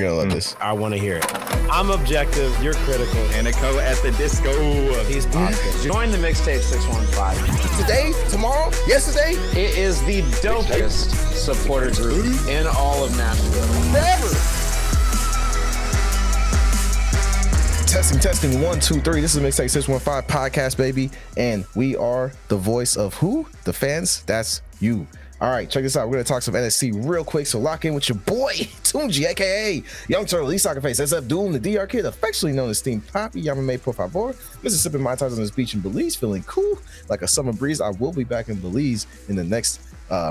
gonna love this. I want to hear it. I'm objective. You're critical. Anico at the disco. He's positive. Join the Mixtape 615. Today, tomorrow, yesterday, It is the dopest supporter group in all of Nashville. forever. Testing. 1, 2, 3. This is Mixtape 615 podcast, baby. And we are the voice of who? The fans? That's you. All right, check this out. We're going to talk some NSC real quick. So lock in with your boy, Tunji, a.k.a. Young Turtle, East Soccer Face, SF Doom, the DR Kid, affectionately known as Steam Poppy, Yamame Por Favor, Mississippi My Ties on this beach in Belize, feeling cool like a summer breeze. I will be back in Belize in the next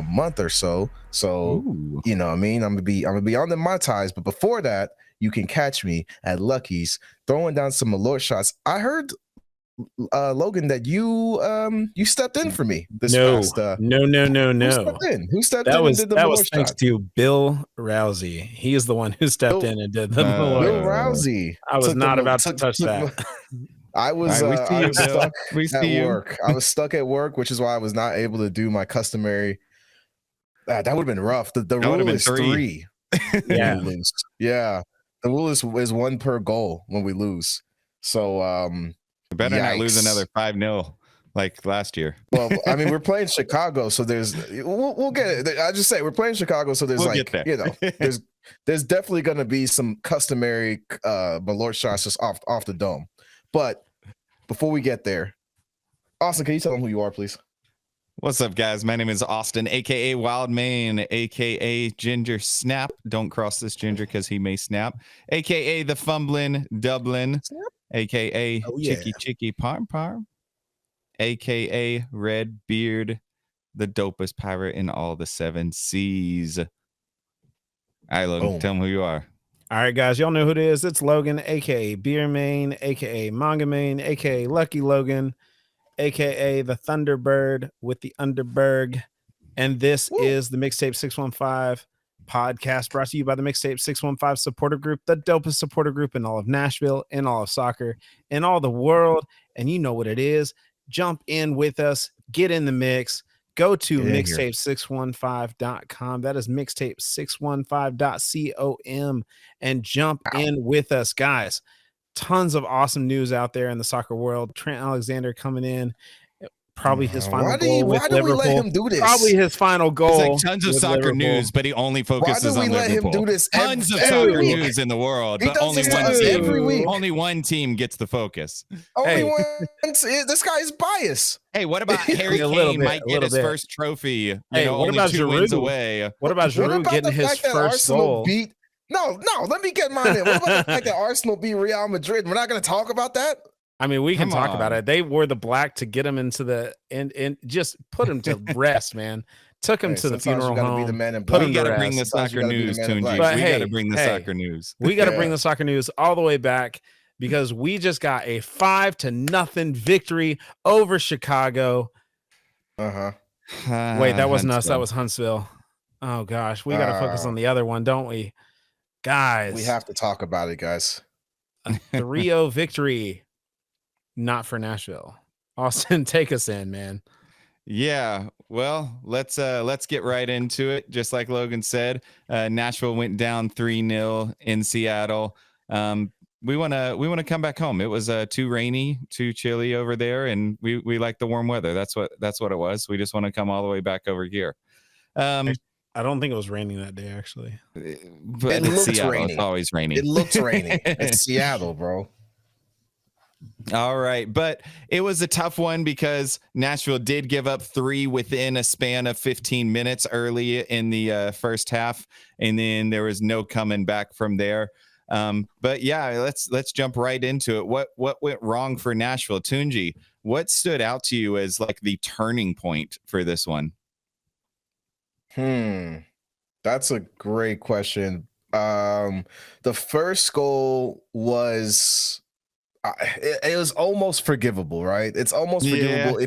month or so. So, Ooh. you know what I mean? I'm gonna be on the Mai Tais, but before that, you can catch me at Lucky's throwing down some Malort shots. I heard Logan, that you stepped in for me this past. No. Who stepped in? Who stepped in and did the that Malort was thanks shots? to Bill Rousey. He is the one who stepped in and did the Malort. Bill Rousey. I was took not the- about to took- touch took- that. I was, All right, we see I you, was Bill. stuck We at see you. work. I was stuck at work, which is why I was not able to do my customary. That would have been rough. The would've rule been is 3. Yeah. when we lose. Yeah. The rule is 1 per goal when we lose. So You better not lose Yikes. another 5-0 like last year. well, I mean, we're playing Chicago, so we'll get it. I just say we're playing Chicago, so there's We'll like, get there. you know, there's definitely going to be some customary Malort shots just off the dome. But before we get there, Austin, can you tell them who you are, please? What's up, guys? My name is Austin, aka Wild Mane, aka Ginger Snap. Don't cross this Ginger because he may snap. Aka the Fumbling Dublin, aka Oh, yeah. Chicky Parm Parm, aka Red Beard, the dopest pirate in all the 7 seas. All right, Logan, Boom. tell them who you are. All right, guys, y'all know who it is. It's Logan, aka Beer Main, aka Manga Main, aka Lucky Logan, aka the Thunderbird with the Underberg. And this Woo. is the Mixtape 615 podcast brought to you by the Mixtape 615 supporter group, the dopest supporter group in all of Nashville, in all of soccer, in all the world. And you know what it is. Jump in with us, get in the mix. Go to Get in here. mixtape615.com. That is mixtape615.com and jump in with us, guys. Tons of awesome news out there in the soccer world. Trent Alexander coming in, probably his final goal with Why do we Liverpool. let him do this? Probably his final goal. It's like tons of with soccer Liverpool. news, but he only Why focuses do we on let Liverpool. him do this Tons of every soccer week? news in the world, He but does only this one to us team. every week. Only one team gets the focus. Only Hey. one. This guy is biased. Hey, what about Harry A little Kane bit, might a get little his bit. first trophy? You Hey, know, what only about 2 wins Giroud? away. What about What Giroud about getting the his fact that first Arsenal goal? beat? No, let me get mine in. What about the fact that Arsenal beat Real Madrid? We're not going to talk about that. I mean, we can Come talk about on. it. They wore the black to get him into the and just put him to rest, man. Took him Hey, to the sometimes funeral you gotta be the home. man in Put black. him We to got to bring the rest. Sometimes you soccer gotta be the news, man in Tunji. black. But We hey, got to bring the hey. soccer news. We got to Yeah. bring the soccer news all the way back because we just got a 5-0 victory over Chicago. Uh-huh. Wait, that wasn't us. That Huntsville. was Huntsville. Oh gosh, we got to focus on the other one, don't we, guys? We have to talk about it, guys. a 3-0 victory. Not for Nashville. Austin, take us in, man. Yeah, well, let's get right into it. Just like Logan said, Nashville went down 3-0 in Seattle. We want to come back home. It was too rainy, too chilly over there, and we like the warm weather. That's what it was. We just want to come all the way back over here. I don't think it was raining that day, actually. But It it's looks Seattle. rainy. It's always rainy. It looks rainy. It's Seattle, bro. All right, but it was a tough one because Nashville did give up 3 within a span of 15 minutes early in the first half, and then there was no coming back from there. But yeah, let's jump right into it. What went wrong for Nashville? Tunji, what stood out to you as like the turning point for this one? That's a great question. The first goal was it was almost forgivable, right? It's almost forgivable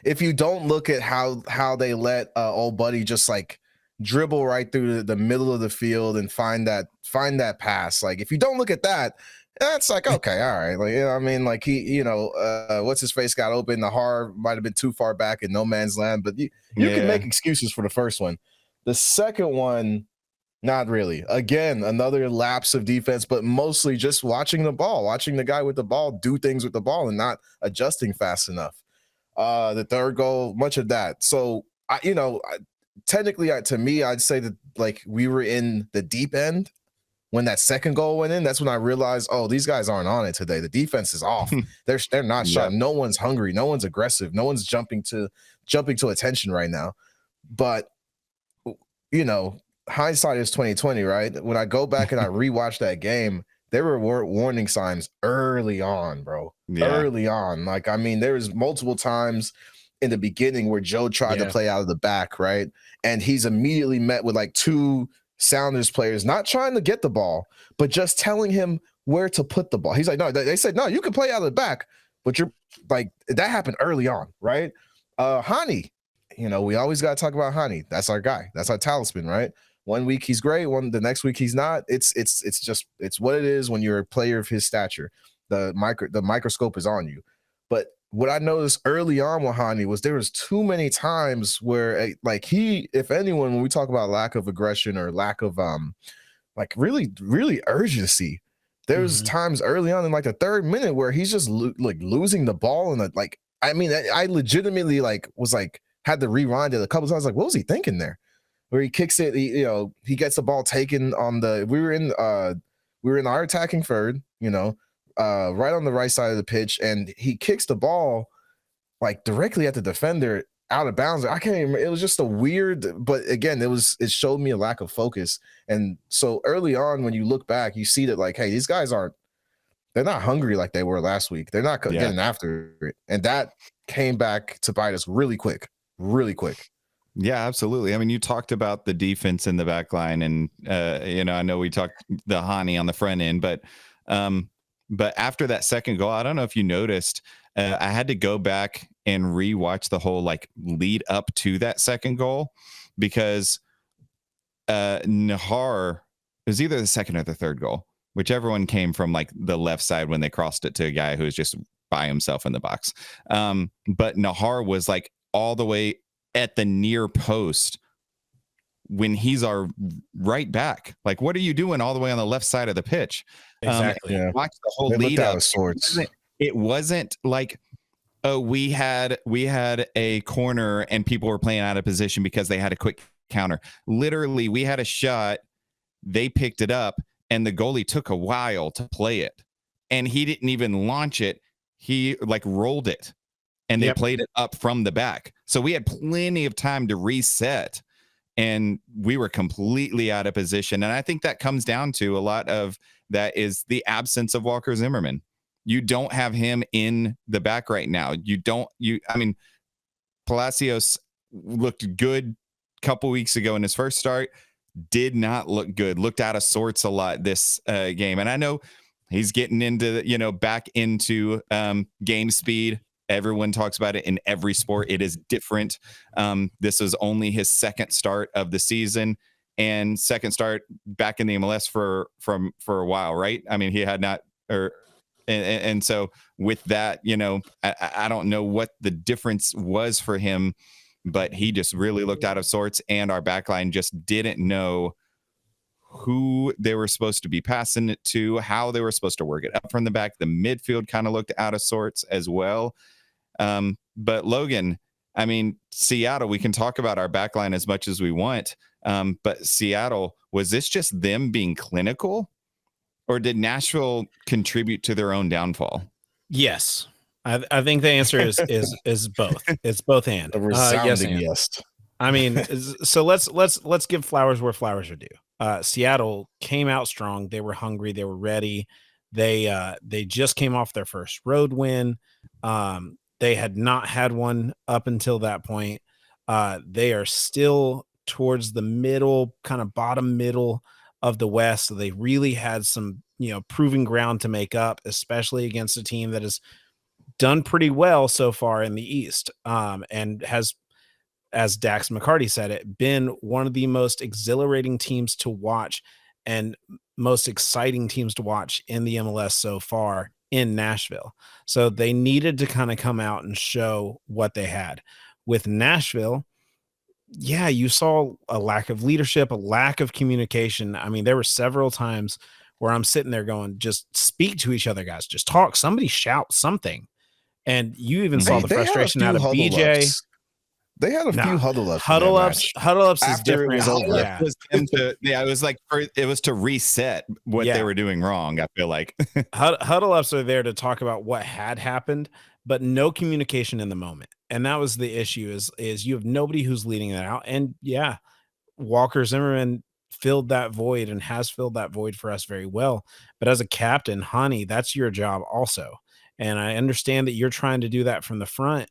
if you don't look at how they let old buddy just like dribble right through the middle of the field and find that pass. Like if you don't look at that, that's like okay, all right. Like, you know what I mean, like he, what's his face got open. The Har might have been too far back in no man's land, but you can make excuses for the first one. The second one, Not really. Again, another lapse of defense, but mostly just watching the ball, watching the guy with the ball do things with the ball and not adjusting fast enough. The third goal, much of that. So, technically, to me, I'd say that like we were in the deep end when that second goal went in. That's when I realized, oh, these guys aren't on it today. The defense is off. They're not sharp. No one's hungry. No one's aggressive. No one's jumping to attention right now. But hindsight is 2020, right? When I go back and I rewatch that game, there were warning signs early on, bro. Yeah. Early on. Like, I mean, there was multiple times in the beginning where Joe tried to play out of the back, right? And he's immediately met with like two Sounders players not trying to get the ball, but just telling him where to put the ball. He's like, no, they said, no, you can play out of the back, but you're like, that happened early on, right? Hani, we always got to talk about Hani. That's our guy. That's our talisman, right? One week he's great, the next week he's not. It's what it is when you're a player of his stature. The microscope is on you. But what I noticed early on with Hani was there was too many times where like he, if anyone, when we talk about lack of aggression or lack of like really, really urgency, there's times early on in like the third minute where he's just like losing the ball and like, I mean, I legitimately had to rewind it a couple times. Like, what was he thinking there? Where he kicks it, he gets the ball taken on we were in our attacking third, right on the right side of the pitch, and he kicks the ball like directly at the defender out of bounds. I can't even, it was just a weird, but again, it showed me a lack of focus. And so early on, when you look back, you see that like, hey, these guys they're not hungry like they were last week. They're not getting after it. And that came back to bite us really quick. Yeah, absolutely. I mean, you talked about the defense in the back line, and I know we talked the Hani on the front end, but after that second goal, I don't know if you noticed, I had to go back and rewatch the whole like lead up to that second goal, because Nahar, it was either the second or the third goal, whichever one came from like the left side when they crossed it to a guy who was just by himself in the box. But Nahar was like all the way at the near post when he's our right back. Like, what are you doing all the way on the left side of the pitch? Exactly. Watch the whole lead up. It wasn't like, oh, we had a corner and people were playing out of position because they had a quick counter. Literally, we had a shot, they picked it up, and the goalie took a while to play it. And he didn't even launch it. He like rolled it. And they played it up from the back. So we had plenty of time to reset, and we were completely out of position. And I think that comes down to a lot of that is the absence of Walker Zimmerman. You don't have him in the back right now. I mean, Palacios looked good a couple weeks ago in his first start, did not look good, looked out of sorts a lot this game. And I know he's getting into, back into game speed. Everyone talks about it in every sport. It is different. This is only his second start of the season and second start back in the MLS for a while, right? I mean, he had not, and so with that, I don't know what the difference was for him, but he just really looked out of sorts, and our backline just didn't know who they were supposed to be passing it to, how they were supposed to work it up from the back. The midfield kind of looked out of sorts as well. But Logan, I mean, Seattle, we can talk about our backline as much as we want. But Seattle, was this just them being clinical, or did Nashville contribute to their own downfall? Yes. I think the answer is both. It's both and. A resounding yes. I mean, so let's give flowers where flowers are due. Seattle came out strong. They were hungry. They were ready. They just came off their first road win. They had not had one up until that point. They are still towards the middle, kind of bottom middle of the West. So they really had some, proving ground to make up, especially against a team that has done pretty well so far in the East, and has, as Dax McCarty said it, been one of the most exhilarating teams to watch and most exciting teams to watch in the MLS so far in Nashville. So they needed to kind of come out and show what they had. With Nashville, yeah, you saw a lack of leadership, a lack of communication. I mean, there were several times where I'm sitting there going, just speak to each other, guys. Just talk. Somebody shout something. And you even saw Mhm. the They had a frustration out few of huddle BJ. ups. They had a few Nah, huddle ups in that match huddle ups is after it different. was over. Yeah. Was them to, yeah, it was like it was to reset what they Yeah. were doing wrong. I feel like. Huddle ups are there to talk about what had happened, but no communication in the moment. And that was the issue is you have nobody who's leading that out. And yeah, Walker Zimmerman filled that void and has filled that void for us very well. But as a captain, honey, that's your job also. And I understand that you're trying to do that from the front,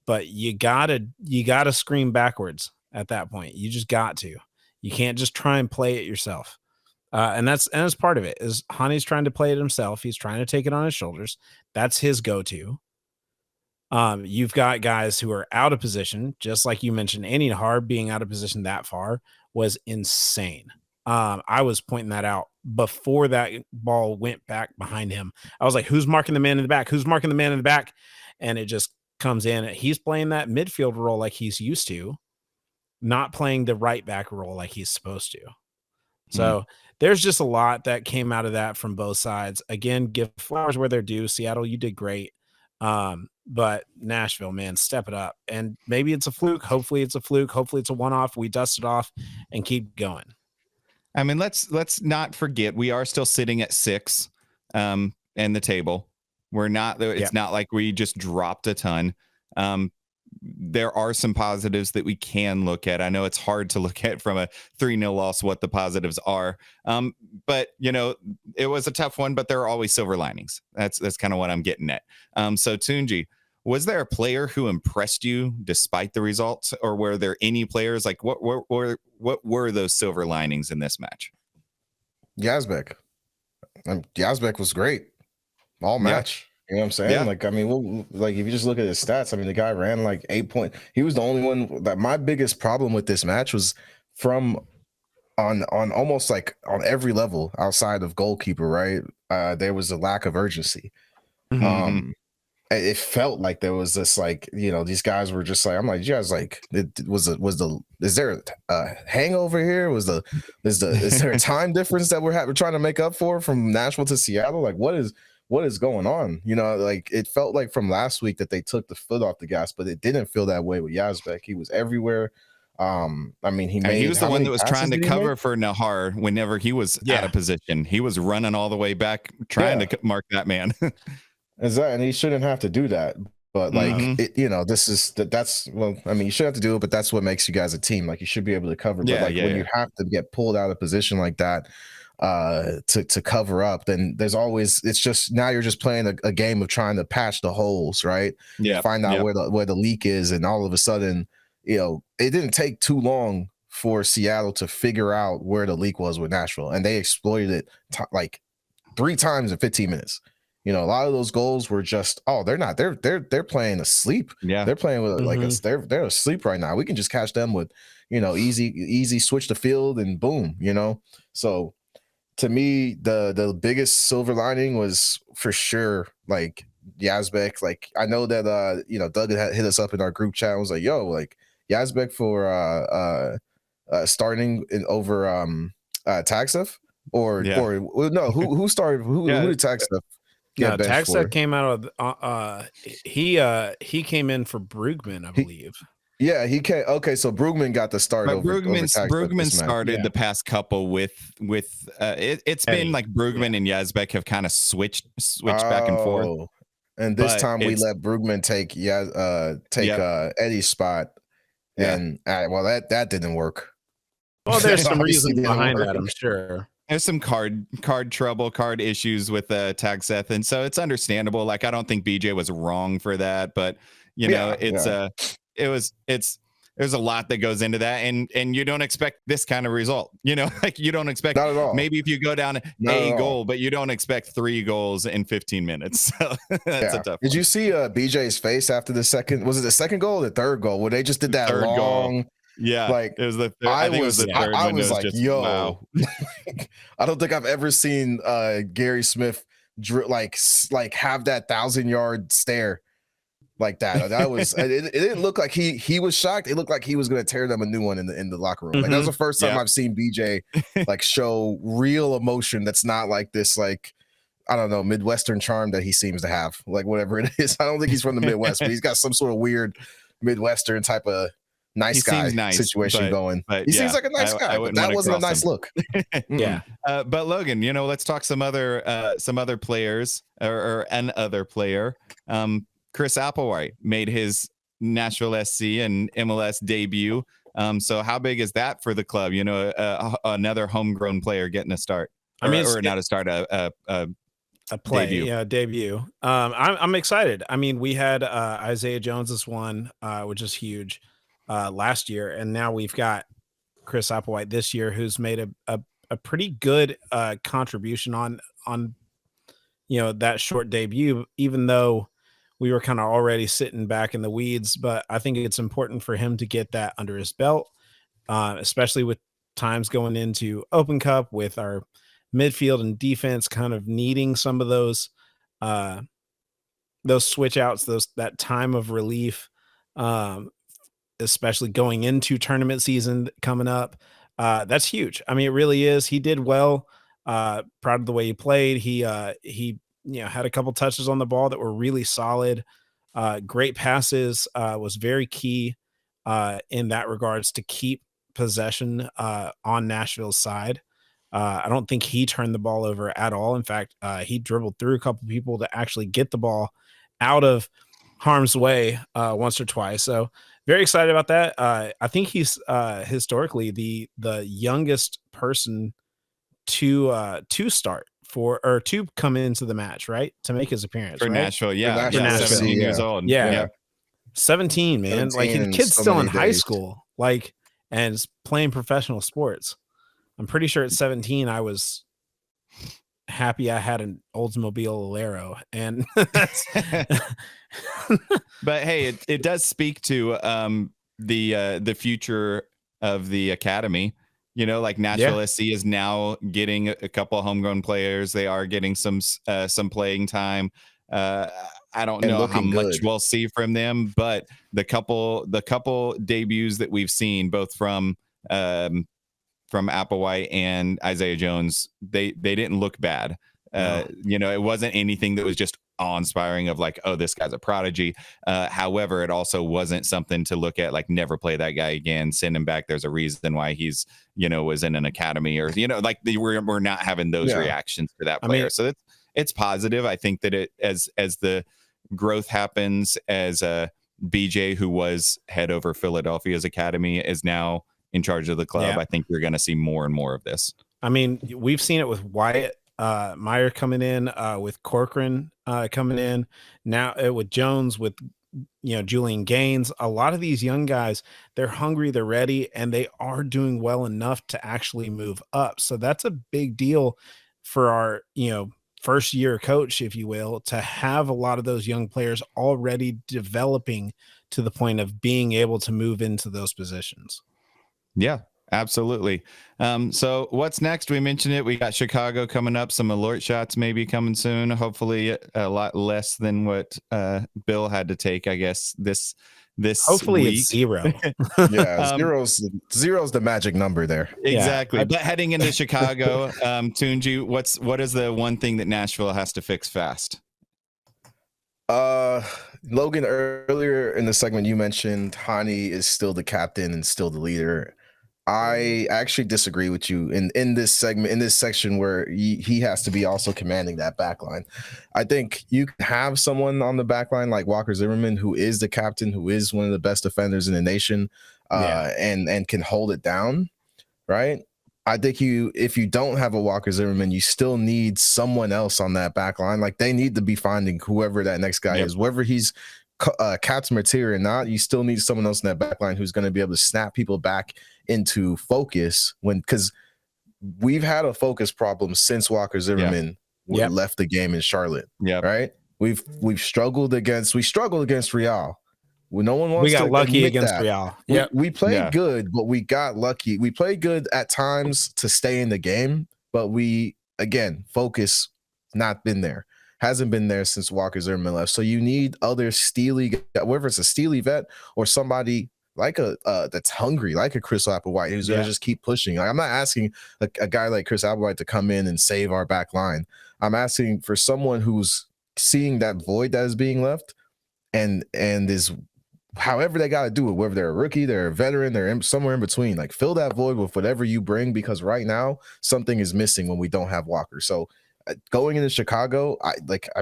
but you gotta scream backwards at that point. You just got to. You can't just try and play it yourself. And that's part of it is Hani's trying to play it himself. He's trying to take it on his shoulders. That's his go-to. You've got guys who are out of position, just like you mentioned. Annie Nahar being out of position that far was insane. I was pointing that out before that ball went back behind him. I was like, who's marking the man in the back? Who's marking the man in the back? And it just comes in. He's playing that midfield role like he's used to, not playing the right back role like he's supposed to. So there's just a lot that came out of that from both sides. Again, give flowers where they're due. Seattle, you did great. But Nashville, man, step it up. And maybe it's a fluke. Hopefully it's a fluke. Hopefully it's a one-off. We dust it off and keep going. I mean, let's not forget we are still sitting at 6 in the table. We're not, it's not like we just dropped a ton. There are some positives that we can look at. I know it's hard to look at from a 3-0 loss what the positives are. But you know, it was a tough one, but there are always silver linings. That's kind of what I'm getting at. So Tunji, was there a player who impressed you despite the results, or were there any players like what were those silver linings in this match? Yazbek. Yazbek was great all match. You know what I'm saying? Yeah. Like, I mean, like if you just look at his stats, I mean, the guy ran like 8 points. He was the only one that my biggest problem with this match was from on almost like on every level outside of goalkeeper, right? There was a lack of urgency. It felt like there was this, like, you know, these guys were just like, I'm like, you guys, like, is there a hangover here? Is there a time difference that we're trying to make up for from Nashville to Seattle? Like, what is going on? You know, like it felt like from last week that they took the foot off the gas, but it didn't feel that way with Yazbek. He was everywhere. I mean, he was the one that was trying to cover for Nahar whenever he was out of position. He was running all the way back trying to mark that man. And he shouldn't have to do that. But like it, you know, that's well, I mean, you shouldn't have to do it, but that's what makes you guys a team. Like you should be able to cover. But like when you have to get pulled out of position like that to cover up, then there's always, it's just now you're just playing a game of trying to patch the holes, right? Find out where the leak is, and all of a sudden, you know, it didn't take too long for Seattle to figure out where the leak was with Nashville, and they exploited it like 3 times in 15 minutes. You know, a lot of those goals were just, they're playing asleep. Yeah, they're playing with like they're asleep right now. We can just catch them with, you know, easy switch the field and boom, you know. So to me, the biggest silver lining was for sure like Yazbek. Like I know that you know, Doug had hit us up in our group chat and was like, yo, like Yazbek for starting in over Tagstuff or no, who started who did Tagstuff? Yeah, Tagstuff came out of he came in for Brugman, I believe. He came. Okay, so Brugman got the start. But Brugman started the past couple with it's been like Brugman and Yazbek have kind of switched back and forth. And this time we let Brugman take Eddie's spot, and well, that didn't work. Well, there's some reason behind that, I'm sure. There's some card trouble, card issues with Tagseth, and so it's understandable. Like I don't think BJ was wrong for that, but you know, there's a lot that goes into that, and you don't expect this kind of result. You know, like you don't expect, not at all. Maybe if you go down a goal, but you don't expect 3 goals in 15 minutes. So that's a tough. Did you see BJ's face after the second? Was it the second goal or the third goal where they just did that third long goal? Yeah, like it was the third. I think it was the third. I was like, just, yo, wow. I don't think I've ever seen Gary Smith like have that 1,000-yard stare. like that. That was it didn't look like he was shocked. It looked like he was going to tear them a new one in the locker room. Like that was the first time I've seen BJ like show real emotion. That's not like this like I don't know Midwestern charm that he seems to have. Like whatever it is. I don't think he's from the Midwest, but he's got some sort of weird Midwestern type of nice guy situation going. But he seems like a nice guy, but that wasn't a nice look. Yeah. But Logan, you know, let's talk some other players or an other player. Chris Applewhite made his Nashville SC and MLS debut. So how big is that for the club? You know, another homegrown player getting a start. I mean, or not a start, a play, debut. Debut. I'm excited. I mean, we had Isaiah Jones's one, which is huge last year, and now we've got Chris Applewhite this year, who's made a pretty good contribution on that short debut, even though we were kind of already sitting back in the weeds. But I think it's important for him to get that under his belt, especially with times going into Open Cup with our midfield and defense kind of needing some of those switch outs, that time of relief, especially going into tournament season coming up. That's huge. I mean, it really is. He did well. Proud of the way he played. He had a couple touches on the ball that were really solid. Great passes, was very key in that regards to keep possession on Nashville's side. I don't think he turned the ball over at all. In fact, he dribbled through a couple people to actually get the ball out of harm's way once or twice. So very excited about that. I think he's historically the youngest person to start or to come into the match, right? To make his appearance for right? Nashville. Yeah. For Nashville. 17 years old. Yeah. 17, man. 17 like the kid's so still in days. high school, like, and is playing professional sports. I'm pretty sure at 17, I was happy I had an Oldsmobile Alero, and that's but hey, it does speak to the future of the academy. You know, like Nashville SC is now getting a couple of homegrown players. They are getting some playing time. I don't know how much we'll see from them, but the couple debuts that we've seen, both from Applewhite and Isaiah Jones, they didn't look bad. You know, it wasn't anything that was just awe-inspiring of like, oh, this guy's a prodigy. However, it also wasn't something to look at like, never play that guy again, send him back. There's a reason why he's, was in an academy, or, like we're not having those reactions to that player. I mean, so it's positive. I think that it as the growth happens, as BJ, who was head over Philadelphia's academy, is now in charge of the club. I think you're going to see more and more of this. I mean, we've seen it with Wyatt Meyer coming in, with Corcoran coming in, now with Jones, with Julian Gaines. A lot of these young guys, they're hungry, they're ready, and they are doing well enough to actually move up. So that's a big deal for our first year coach, if you will, to have a lot of those young players already developing to the point of being able to move into those positions. Yeah, absolutely. So what's next? We mentioned it. We got Chicago coming up. Some alert shots maybe coming soon. Hopefully a lot less than what Bill had to take, I guess, this hopefully week. It's 0. Yeah, zero's the magic number there. Exactly. Yeah. But heading into Chicago, Tunji, what is the one thing that Nashville has to fix fast? Logan, earlier in the segment you mentioned Hani is still the captain and still the leader. I actually disagree with you in this segment, in this section where he has to be also commanding that back line. I think you can have someone on the back line like Walker Zimmerman, who is the captain, who is one of the best defenders in the nation, and can hold it down, right? I think if you don't have a Walker Zimmerman, you still need someone else on that back line. Like they need to be finding whoever that next guy is, whether he's cap's material or not. You still need someone else in that back line who's going to be able to snap people back into focus, because we've had a focus problem since Walker Zimmerman left the game in Charlotte. Right. We've struggled against Real. No one wants. We got lucky against that. Real. We played good, but we got lucky. We played good at times to stay in the game, but focus not been there. hasn't been there since Walker Zimmerman left. So you need other steely, whether it's a steely vet or somebody like a that's hungry, like a Chris Applewhite, who's gonna just keep pushing. Like, I'm not asking a guy like Chris Applewhite to come in and save our back line. I'm asking for someone who's seeing that void that is being left and is however they got to do it, whether they're a rookie, they're a veteran, they're somewhere in between. Like, fill that void with whatever you bring, because right now something is missing when we don't have Walker. So going into Chicago,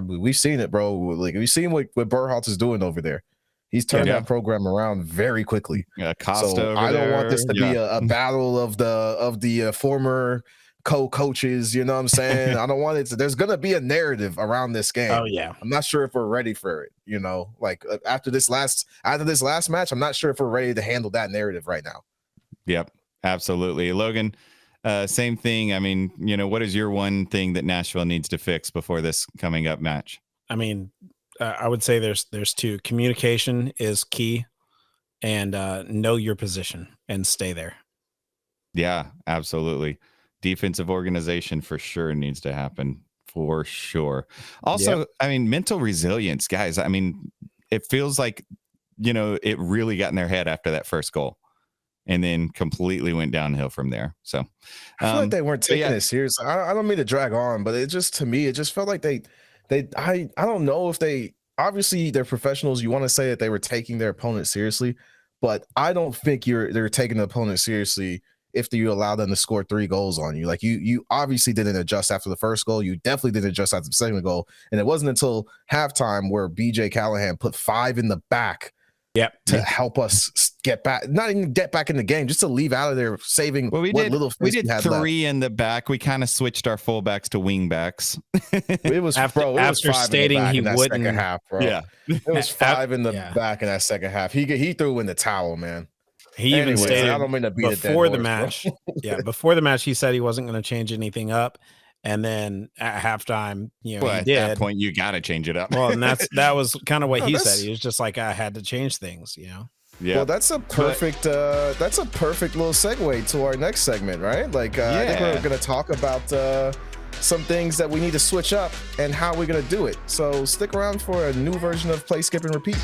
we've seen it, bro. Like, we've seen what Berhalter is doing over there. He's turned that program around very quickly. Yeah, Costa. So I don't want this to be a battle of the former co-coaches. You know what I'm saying? I don't want it to. There's gonna be a narrative around this game. Oh yeah. I'm not sure if we're ready for it. You know, like after this last match, I'm not sure if we're ready to handle that narrative right now. Yep, absolutely, Logan. Same thing. I mean, you know, what is your one thing that Nashville needs to fix before this coming up match? I mean, I would say there's two. Communication is key, and know your position and stay there. Yeah, absolutely. Defensive organization for sure needs to happen, for sure. Also, I mean, mental resilience, guys. I mean, it feels like, you know, it really got in their head after that first goal and then completely went downhill from there. So I feel like they weren't taking it seriously. I don't mean to drag on, but it just, to me, it just felt like I don't know if they, obviously they're professionals. You want to say that they were taking their opponent seriously, but I don't think they're taking the opponent seriously if you allow them to score 3 goals on you. Like, you obviously didn't adjust after the first goal. You definitely didn't adjust after the second goal. And it wasn't until halftime where BJ Callahan put 5 in the back to help us get back, not even get back in the game, just to leave out of there, saving we did 3 in the back. We kind of switched our fullbacks to wing backs. It was after stating he wouldn't. Second half, bro. Yeah, it was 5 in the back in that second half. He threw in the towel, man. He even stated I don't mean to beat before the match. Before the match, he said he wasn't going to change anything up. And then at halftime, you know, at that point, you got to change it up. Well, and that was kind of what he said. He was just like, I had to change things, you know. Yeah. Well, that's a perfect little segue to our next segment, right? Like, I think we're going to talk about some things that we need to switch up and how we're going to do it. So stick around for a new version of Play, Skip, and Repeat.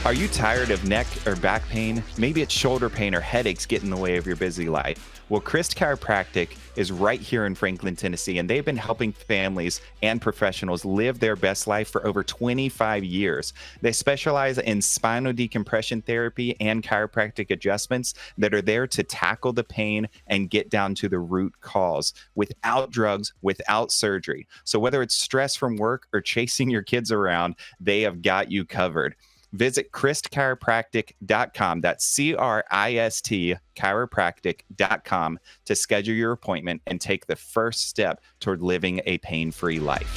Are you tired of neck or back pain? Maybe it's shoulder pain or headaches get in the way of your busy life. Well, Christ Chiropractic is right here in Franklin, Tennessee, and they've been helping families and professionals live their best life for over 25 years. They specialize in spinal decompression therapy and chiropractic adjustments that are there to tackle the pain and get down to the root cause without drugs, without surgery. So whether it's stress from work or chasing your kids around, they have got you covered. Visit ChristChiropractic.com. That's CRIST chiropractic.com to schedule your appointment and take the first step toward living a pain-free life.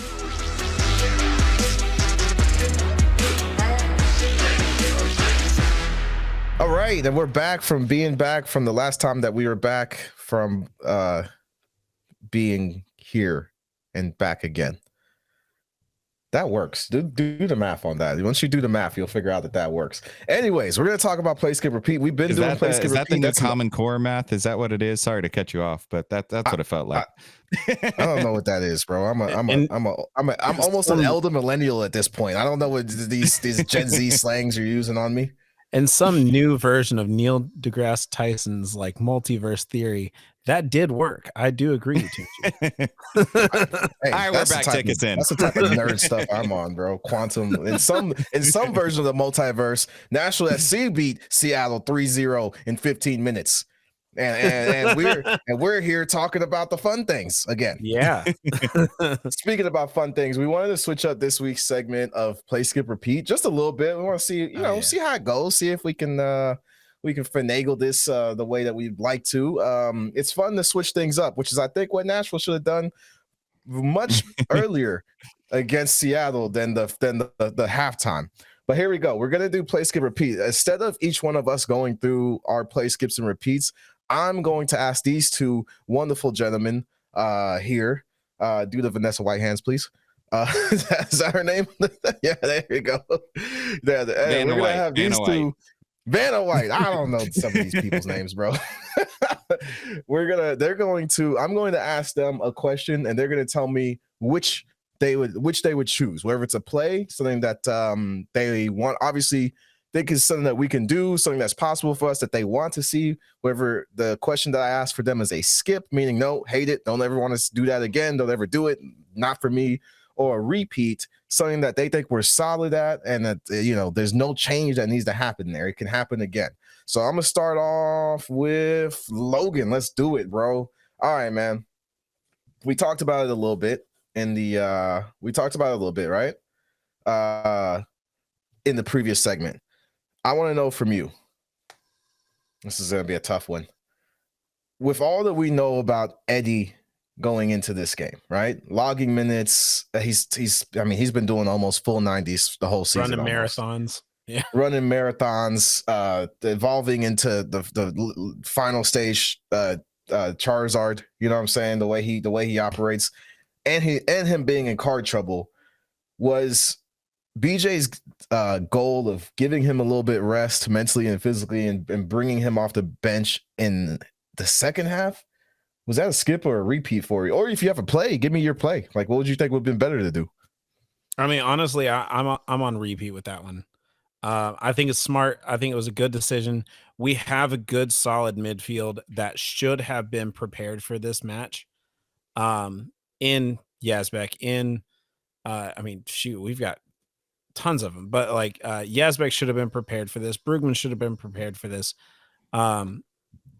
All right, and we're back from the last time that we were back from being here and back again. That works. Do the math on that. Once you do the math, you'll figure out that works. Anyways, we're going to talk about Play, Skip, Repeat. We've been doing Play, Skip, Repeat. Is that the new Common Core math? Is that what it is? Sorry to cut you off, but that's what it felt like. I don't know what that is, bro. I'm almost an elder millennial at this point. I don't know what these Gen Z slangs you're using on me. And some new version of Neil deGrasse Tyson's like multiverse theory that did work. I do agree with you. Hey, all right, we're back. Take us in. That's the type of nerd stuff I'm on, bro. Quantum. In some version of the multiverse, Nashville SC beat Seattle 3-0 in 15 minutes. And we're here talking about the fun things again. Yeah. Speaking about fun things, we wanted to switch up this week's segment of Play, Skip, Repeat just a little bit. We want to see, see how it goes. See if we can finagle this the way that we'd like to. It's fun to switch things up, which is, I think, what Nashville should have done much earlier against Seattle than the halftime. But here we go. We're gonna do Play, Skip, Repeat. Instead of each one of us going through our play, skips, and repeats, I'm going to ask these two wonderful gentlemen here. Do the Vanessa White hands, please. Is that her name? Yeah, there you go. We're gonna have these two. Vanna White. I don't know some of these people's names, bro. I'm going to ask them a question, and they're gonna tell me which they would choose, whether it's a play, something that they want. Obviously, think is something that we can do, something that's possible for us that they want to see. Whether the question that I asked for them is a skip, meaning no, hate it, don't ever want to do that again, don't ever do it, not for me, or a repeat, something that they think we're solid at, and that there's no change that needs to happen there. It can happen again. So I'm gonna start off with Logan. Let's do it, bro. All right, man. We talked about it a little bit right? In the previous segment. I want to know from you. This is gonna be a tough one. With all that we know about Eddie going into this game, right? Logging minutes. He's been doing almost full 90s the whole season. Running almost. marathons. Yeah. Running marathons, evolving into the final stage Charizard, you know what I'm saying? The way he operates, and him being in card trouble. Was BJ's goal of giving him a little bit rest mentally and physically and bringing him off the bench in the second half? Was that a skip or a repeat for you? Or if you have a play, give me your play. Like, what would you think would have been better to do? I mean, honestly, I'm on repeat with that one. I think it's smart. I think it was a good decision. We have a good, solid midfield that should have been prepared for this match. In Yazbek, we've got tons of them, but like Yazbek should have been prepared for this. Brugman should have been prepared for this.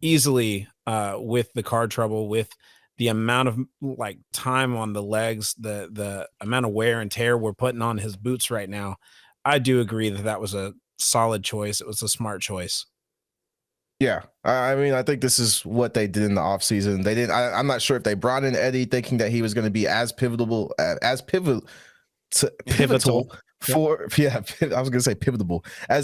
Easily with the card trouble, with the amount of like time on the legs, the amount of wear and tear we're putting on his boots right now. I do agree that was a solid choice. It was a smart choice. Yeah. I mean, I think this is what they did in the offseason. They didn't, I'm not sure if they brought in Eddie thinking that he was going to be as pivotal for, as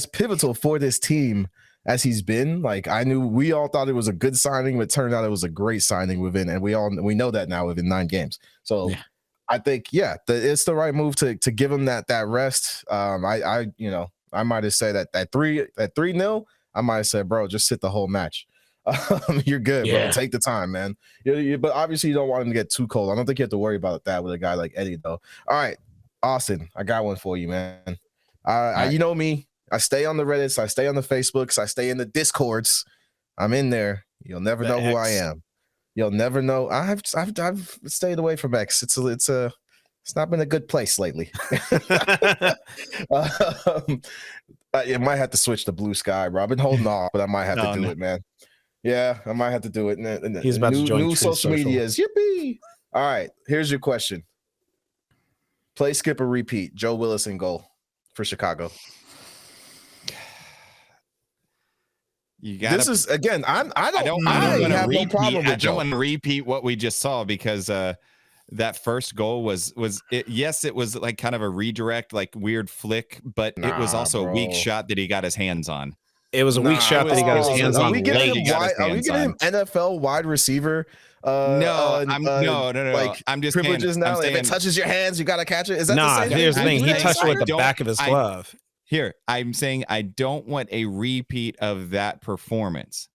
pivotal for this team as he's been. Like, we all thought it was a good signing, but it turned out it was a great signing within, and we know that now within 9 games. So yeah. I think, it's the right move to give him that rest. I might have said that 3-0, I might have said, bro, just sit the whole match. You're good, bro. Take the time, man. But obviously you don't want him to get too cold. I don't think you have to worry about that with a guy like Eddie, though. All right, Austin, I got one for you, man. You know me. I stay on the Reddits. I stay on the Facebooks. I stay in the Discords. I'm in there. You'll never know who I am. You'll never know. I've stayed away from X. It's not been a good place lately. You might have to switch to Blue Sky, bro. I've been holding off, but I might have to do it, man. Yeah, I might have to do it. And he's about to join new social medias. Yippee! All right, here's your question. Play, skip, or repeat. Joe Willis in goal for Chicago. This is again. I don't have no problem with Joe. I don't want to repeat what we just saw because that first goal was it was like kind of a redirect, like weird flick, but it was also a weak shot that he got his hands on. It was a weak shot that he got his hands on. Are we getting him NFL wide receiver? No. Like, I'm just privileges now. If it touches your hands, you gotta catch it. Is that the same here's thing? the thing. He touched it with the back of his glove. Here, I'm saying I don't want a repeat of that performance.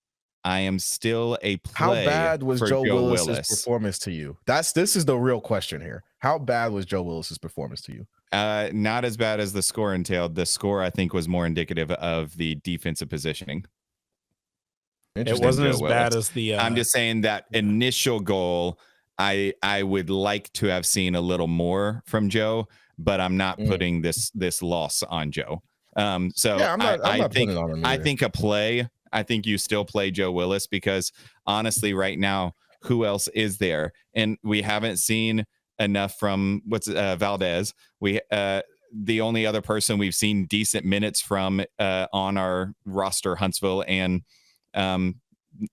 I am still a play. How bad was for Joe Willis's performance to you? This is the real question here. How bad was Joe Willis's performance to you? Not as bad as the score entailed. The score, I think, was more indicative of the defensive positioning. It wasn't as bad as the. I'm just saying that initial goal, I would like to have seen a little more from Joe, but I'm not putting this loss on Joe. So yeah, I think a play. I think you still play Joe Willis because honestly, right now, who else is there? And we haven't seen enough from Valdez. The only other person we've seen decent minutes from on our roster, Huntsville and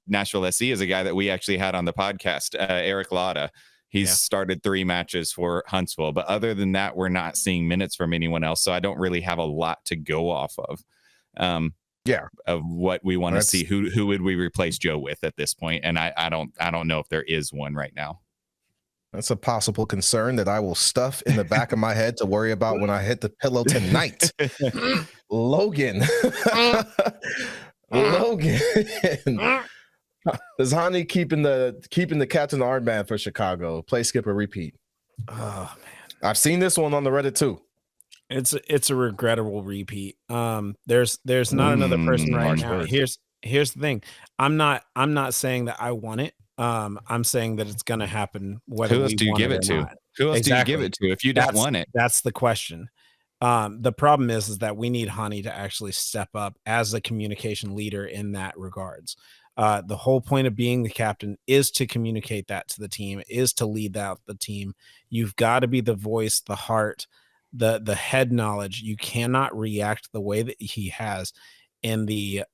Nashville SC, is a guy that we actually had on the podcast, Eric Latta. He's started 3 matches for Huntsville, but other than that, we're not seeing minutes from anyone else. So I don't really have a lot to go off of. Of what we want to see. Who would we replace Joe with at this point? And I don't know if there is one right now. That's a possible concern that I will stuff in the back of my head to worry about when I hit the pillow tonight. Logan. Is Hani keeping the captain armband for Chicago? Play, skip, or repeat? Oh man, I've seen this one on the Reddit too. it's a regrettable repeat. There's not another person right Harsh now. words. Here's the thing. I'm not saying that I want it. I'm saying that it's gonna happen whether Who else we do you want give it it or to? not. Who else do you give Exactly. it to if you don't want it? That's the question. The problem is that we need Hani to actually step up as a communication leader in that regards. The whole point of being the captain is to communicate that to the team, is to lead out the team. You've got to be the voice, the heart, the head knowledge. You cannot react the way that he has in the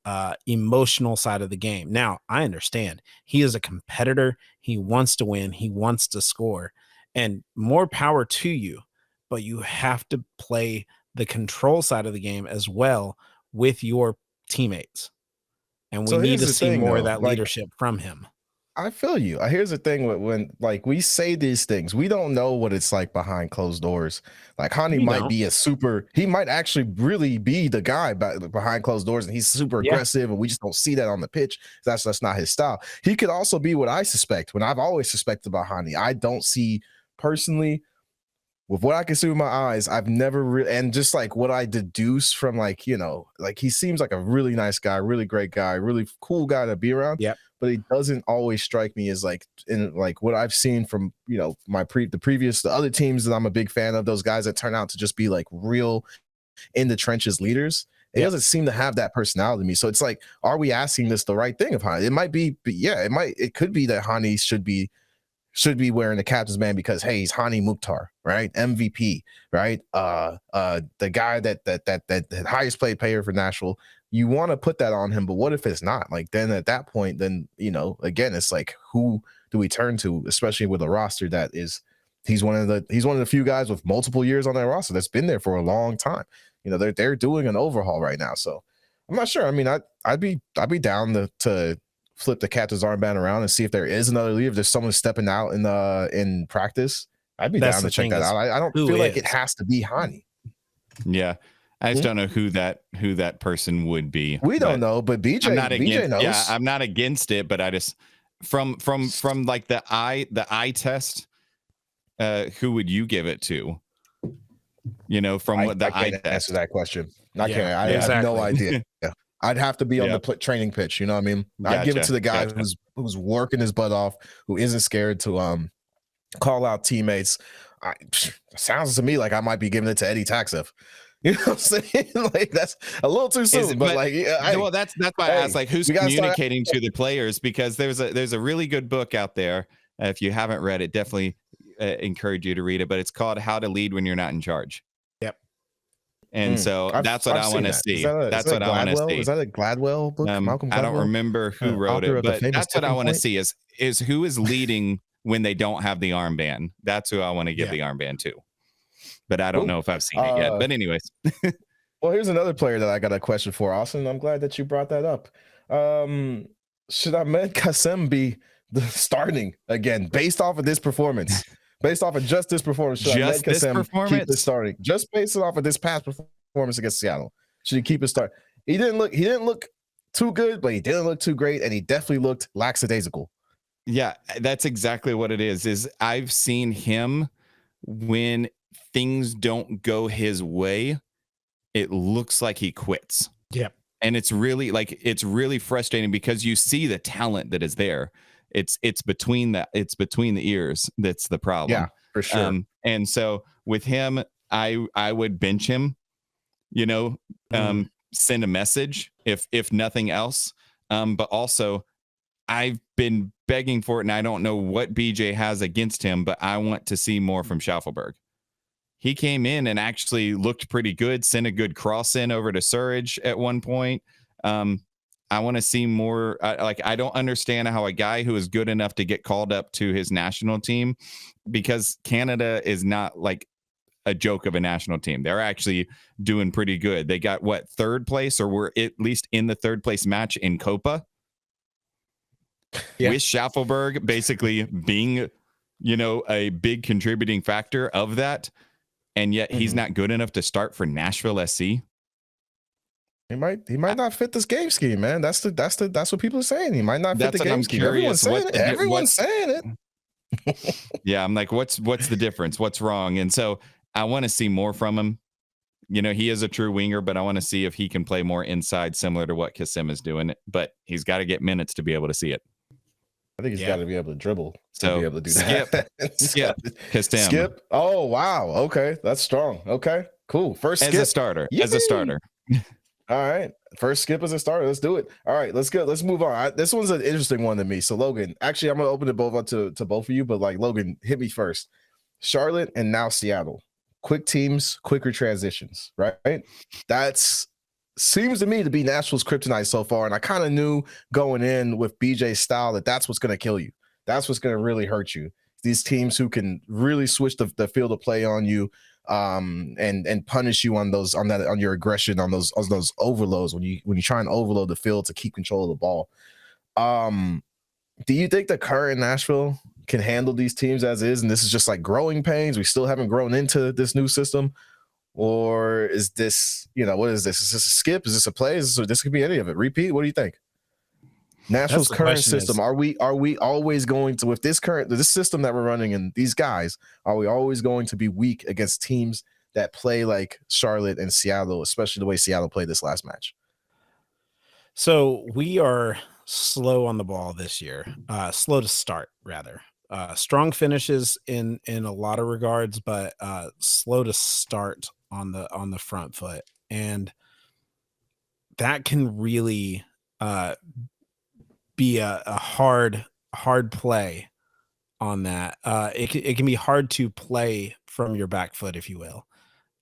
emotional side of the game. Now, I understand he is a competitor. He wants to win. He wants to score, and more power to you. But you have to play the control side of the game as well with your teammates. And we So need here's to the see thing, more of though. that Like, leadership from him. I feel you. Here's the thing when like we say these things, we don't know what it's like behind closed doors. Like Hani We might don't. be he might actually really be the guy behind closed doors, and he's super Yeah. aggressive, and we just don't see that on the pitch. That's not his style. He could also be what I suspect. When I've always suspected about Hani, I don't see personally. With what I can see with my eyes, I've never really, and just like what I deduce from like, like he seems like a really nice guy, really great guy, really cool guy to be around. Yep. But he doesn't always strike me as like in like what I've seen from, the other teams that I'm a big fan of, those guys that turn out to just be like real in the trenches leaders. It doesn't seem to have that personality to me. So it's like, are we asking this the right thing of Hani? It might be, but yeah, it could be that Hani should be wearing the captain's band because hey, he's Hani Mukhtar, right? MVP, right? The guy that highest paid player for Nashville. You want to put that on him, but what if it's not? Like then at that point, then again, it's like who do we turn to, especially with a roster that is he's one of the few guys with multiple years on that roster that's been there for a long time. They're doing an overhaul right now. So I'm not sure. I mean, I'd be down to flip the captain's armband around and see if there is another leader. If there's someone stepping out in practice, I'd be down to check that out. I don't feel like it has to be Hani. Yeah. I just don't know who that person would be. We don't know, but BJ knows. Yeah, I'm not against it, but I just from like the eye test, who would you give it to? What the eye test. Answer that question. I can't. Exactly. have no idea. Yeah. I'd have to be on the training pitch. You know what I mean? I'd give it to the guy who's working his butt off, who isn't scared to call out teammates. Sounds to me like I might be giving it to Eddie Taxif. You know what I'm saying? Like that's a little too soon, but like, well, that's why I asked, like, who's communicating to the players, because there's a really good book out there. If you haven't read it, definitely encourage you to read it. But it's called "How to Lead When You're Not in Charge." Yep. And so that's what I want to see. That's what I want to see. Is that a Gladwell book? Malcolm Gladwell? I don't remember who wrote it, but that's what I want to see is who is leading when they don't have the armband. That's who I want to give the armband to. But I don't know if I've seen it yet. But anyways. Well, here's another player that I got a question for, Austin. I'm glad that you brought that up. Should Ahmed Kassem be the starting again based off of this performance? Based off of just this performance, should Ahmed Kassem keep it starting? Just based off of this past performance against Seattle, should he keep it starting? He didn't look too good, but he didn't look too great, and he definitely looked lackadaisical. Yeah, that's exactly what it is I've seen him when things don't go his way, it looks like he quits. Yep. And it's really frustrating because you see the talent that is there. It's between the ears that's the problem. Yeah, for sure. And so with him, I would bench him, send a message if nothing else. But also I've been begging for it, and I don't know what BJ has against him, but I want to see more from Schaffelberg. He came in and actually looked pretty good, sent a good cross in over to Surridge at one point. I want to see more. I don't understand how a guy who is good enough to get called up to his national team, because Canada is not like a joke of a national team. They're actually doing pretty good. They got third place, or were at least in the third place match in Copa. With Schaffelberg basically being, a big contributing factor of that. And yet he's not good enough to start for Nashville SC. He might not fit this game scheme, man. That's what people are saying. He might not fit the game scheme. Everyone's saying it. Everyone's saying it. Yeah, I'm like, what's the difference? What's wrong? And so I want to see more from him. You know, he is a true winger, but I want to see if he can play more inside, similar to what Kassim is doing. But he's got to get minutes to be able to see it. I think he's got to be able to dribble to be able to do that. Skip. Kassim. Skip. Oh, wow. Okay. That's strong. Okay. Cool. First skip. As a starter. Yay. As a starter. All right. First skip as a starter. Let's do it. All right. Let's go. Let's move on. This one's an interesting one to me. So, Logan, actually, I'm going to open it both up to both of you. But, like, Logan, hit me first. Charlotte and now Seattle. Quick teams, quicker transitions, right? That's seems to me to be Nashville's kryptonite so far. And I kind of knew going in with BJ's style that that's what's going to kill you. That's what's going to really hurt you. These teams who can really switch the field of play on you, and punish you on your aggression, on those overloads when you try and overload the field to keep control of the ball. Do you think the current Nashville can handle these teams as is, and this is just like growing pains? We still haven't grown into this new system, or is this, what is this? Is this a skip? Is this a play? This could be any of it. Repeat. What do you think? Nashville's current system. Are we always going to, with this system that we're running and these guys, are we always going to be weak against teams that play like Charlotte and Seattle, especially the way Seattle played this last match? So we are slow on the ball this year, slow to start rather. Strong finishes in a lot of regards, but slow to start on the front foot, and that can really be a hard play on that. It can be hard to play from your back foot, if you will,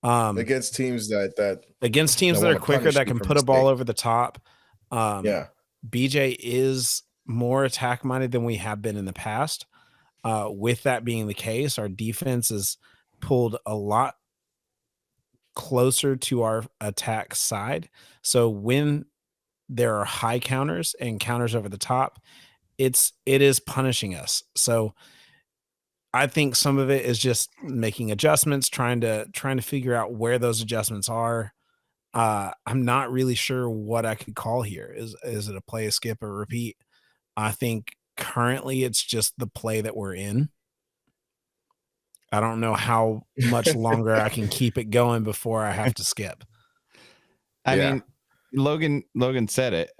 against teams that are quicker, that can put a ball over the top. Yeah, BJ is more attack minded than we have been in the past. With that being the case, our defense is pulled a lot closer to our attack side. So when there are high counters and counters over the top, it is punishing us. So I think some of it is just making adjustments, trying to figure out where those adjustments are. I'm not really sure what I could call here. Is it a play, a skip, or repeat? I think currently it's just the play that we're in. I don't know how much longer I can keep it going before I have to skip. I mean, Logan said it.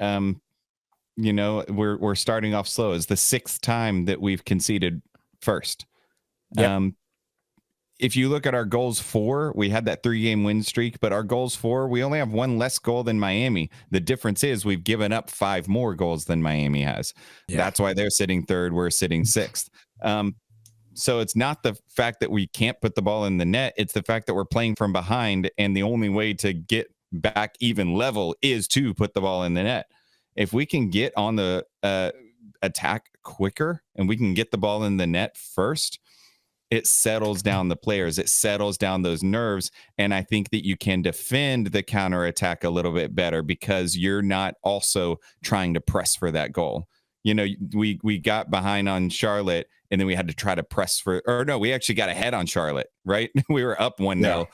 We're starting off slow. It's the 6th time that we've conceded first. Yep. If you look at our goals for, we had that 3-game win streak, but our goals for, we only have 1 less goal than Miami. The difference is we've given up 5 more goals than Miami has. Yeah. That's why they're sitting 3rd. We're sitting 6th. So it's not the fact that we can't put the ball in the net. It's the fact that we're playing from behind, and the only way to get back even level is to put the ball in the net. If we can get on the attack quicker and we can get the ball in the net first, it settles down the players. It settles down those nerves. And I think that you can defend the counterattack a little bit better because you're not also trying to press for that goal. We got behind on Charlotte, and then we had to try to press we actually got ahead on Charlotte, right? We were up 1-0.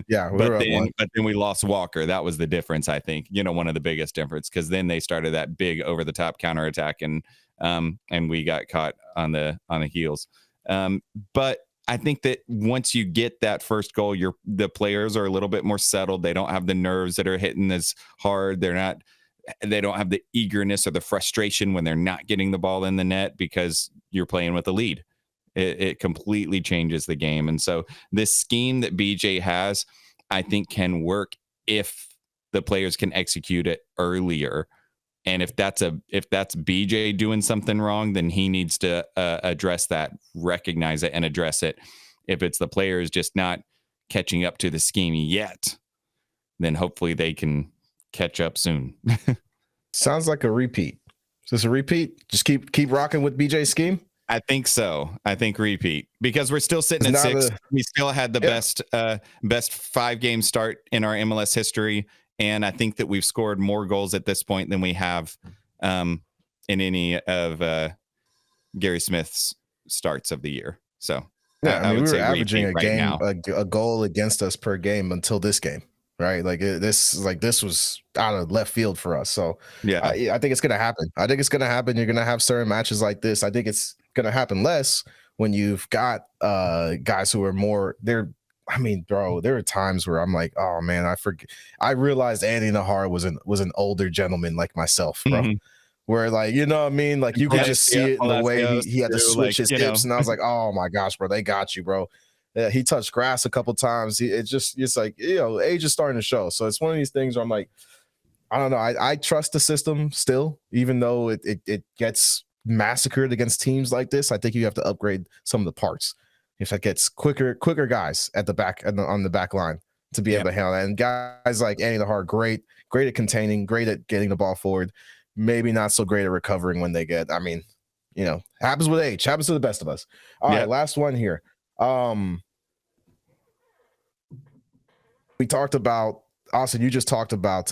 Yeah. But then we lost Walker. That was the difference, I think. One of the biggest difference, because then they started that big over the top counterattack, and we got caught on the heels. But I think that once you get that first goal, the players are a little bit more settled. They don't have the nerves that are hitting as hard. They don't have the eagerness or the frustration when they're not getting the ball in the net because you're playing with a lead. It completely changes the game. And so this scheme that BJ has, I think, can work if the players can execute it earlier. And if that's BJ doing something wrong, then he needs to address that, recognize it, and address it. If it's the players just not catching up to the scheme yet, then hopefully they can catch up soon. Sounds like a repeat. Is this a repeat? Just keep rocking with BJ's scheme? I think so. I think repeat, because we're still sitting at 6. We still had the best 5-game start in our MLS history. And I think that we've scored more goals at this point than we have in any of Gary Smith's starts of the year. So yeah, we were averaging a goal against us per game until this game. right? Like this was out of left field for us. So Yeah. I think it's gonna happen. I think it's gonna happen. You're gonna have certain matches like this. I think it's gonna happen less when you've got guys who are more. I mean, bro, there are times where I'm like, oh man, I realized Andy Nahar was an older gentleman like myself, bro. Mm-hmm. Where like, you know what I mean? Like you could just see it in the way he had to switch his hips, and I was like, oh my gosh, bro, they got you, bro. Yeah, he touched grass a couple times. It's like, you know, age is starting to show. So it's one of these things where I'm like, I don't know. I trust the system still, even though it gets massacred against teams like this. I think you have to upgrade some of the parts. If it gets quicker guys at the back on the back line to be able to handle that. And guys like Andy Nahar, great at containing, great at getting the ball forward. Maybe not so great at recovering when they get. I mean, you know, happens with age. Happens to the best of us. All right, last one here. We talked about, Austin, you just talked about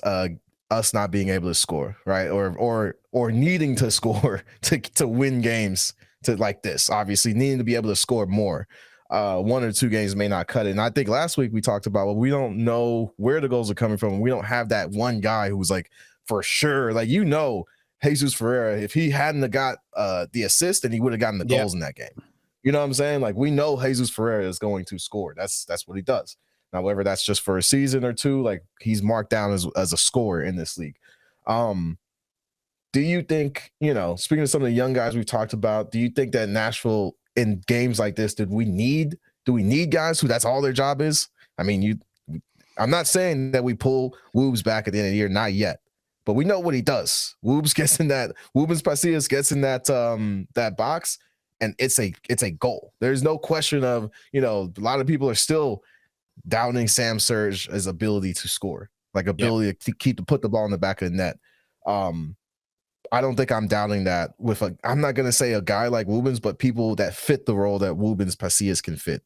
us not being able to score, right? Or needing to score to win games to like this. Obviously, needing to be able to score more. 1 or 2 games may not cut it. And I think last week we talked about, well, we don't know where the goals are coming from. We don't have that one guy who's like, for sure, like, you know, Jesus Ferreira, if he hadn't have got the assist, then he would have gotten the goals in that game. You know what I'm saying? Like, we know Jesus Ferreira is going to score. That's what he does. Now, whether that's just for a season or two, like, he's marked down as a scorer in this league. Do you think, you know, speaking of some of the young guys we've talked about, do you think that Nashville in games like this, do we need guys who that's all their job is? I mean, I'm not saying that we pull Woobs back at the end of the year, not yet. But we know what he does. Woobs Pasillas gets in that box, and it's a goal. There's no question of, you know, a lot of people are still doubting Sam Surge's ability to score, like ability to put the ball in the back of the net. I don't think I'm doubting that with I'm not gonna say a guy like Woobens, but people that fit the role that Woobens Pasillas can fit.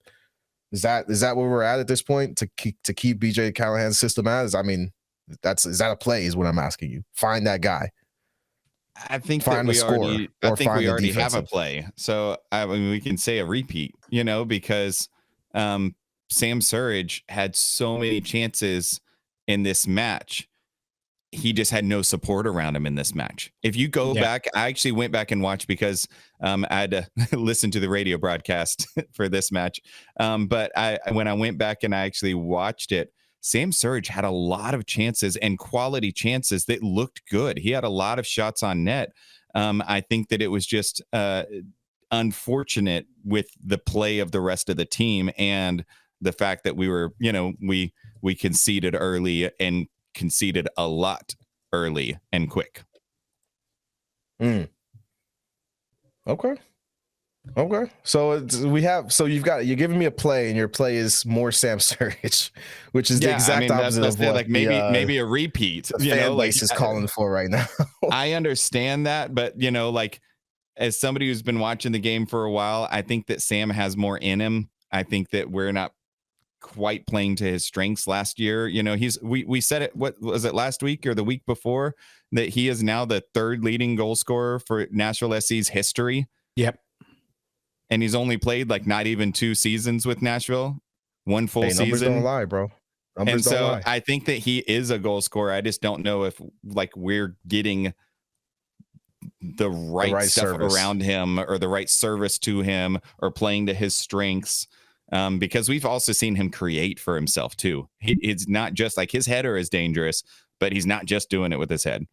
Is that where we're at this point to keep BJ Callahan's system as? I mean, is that a play is what I'm asking you. Find that guy. I think that we already have a play. So I mean, we can say a repeat, you know, because Sam Surridge had so many chances in this match. He just had no support around him in this match. If you go back, I actually went back and watched because I had to listen to the radio broadcast for this match. But when I went back and I actually watched it, Sam Surridge had a lot of chances and quality chances that looked good. He had a lot of shots on net. I think that it was just unfortunate with the play of the rest of the team and the fact that we were, you know, we conceded early and conceded a lot early and quick. Okay. So you're giving me a play, and your play is more Sam Surridge, which is the exact opposite of what like maybe a repeat. The fan base is calling for right now. I understand that, but you know, like as somebody who's been watching the game for a while, I think that Sam has more in him. I think that we're not quite playing to his strengths last year. You know, we said it, what was it, last week or the week before, that he is now the 3rd leading goal scorer for Nashville SC's history. Yep. And he's only played like not even 2 seasons with Nashville, 1 full season. Numbers don't lie, bro. And so I think that he is a goal scorer. I just don't know if like we're getting the right stuff service around him or the right service to him or playing to his strengths. Because we've also seen him create for himself too. It's not just like his header is dangerous, but he's not just doing it with his head.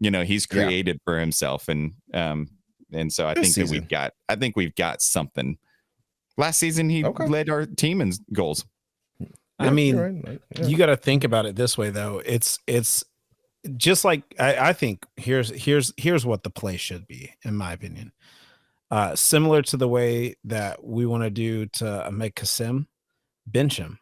You know, he's created for himself, and so I think that we've got something. Last season, he led our team in goals. I mean, you got to think about it this way, though. It's just like I think here's what the play should be, in my opinion. Similar to the way that we want to do to Ahmed Kassim, bench him.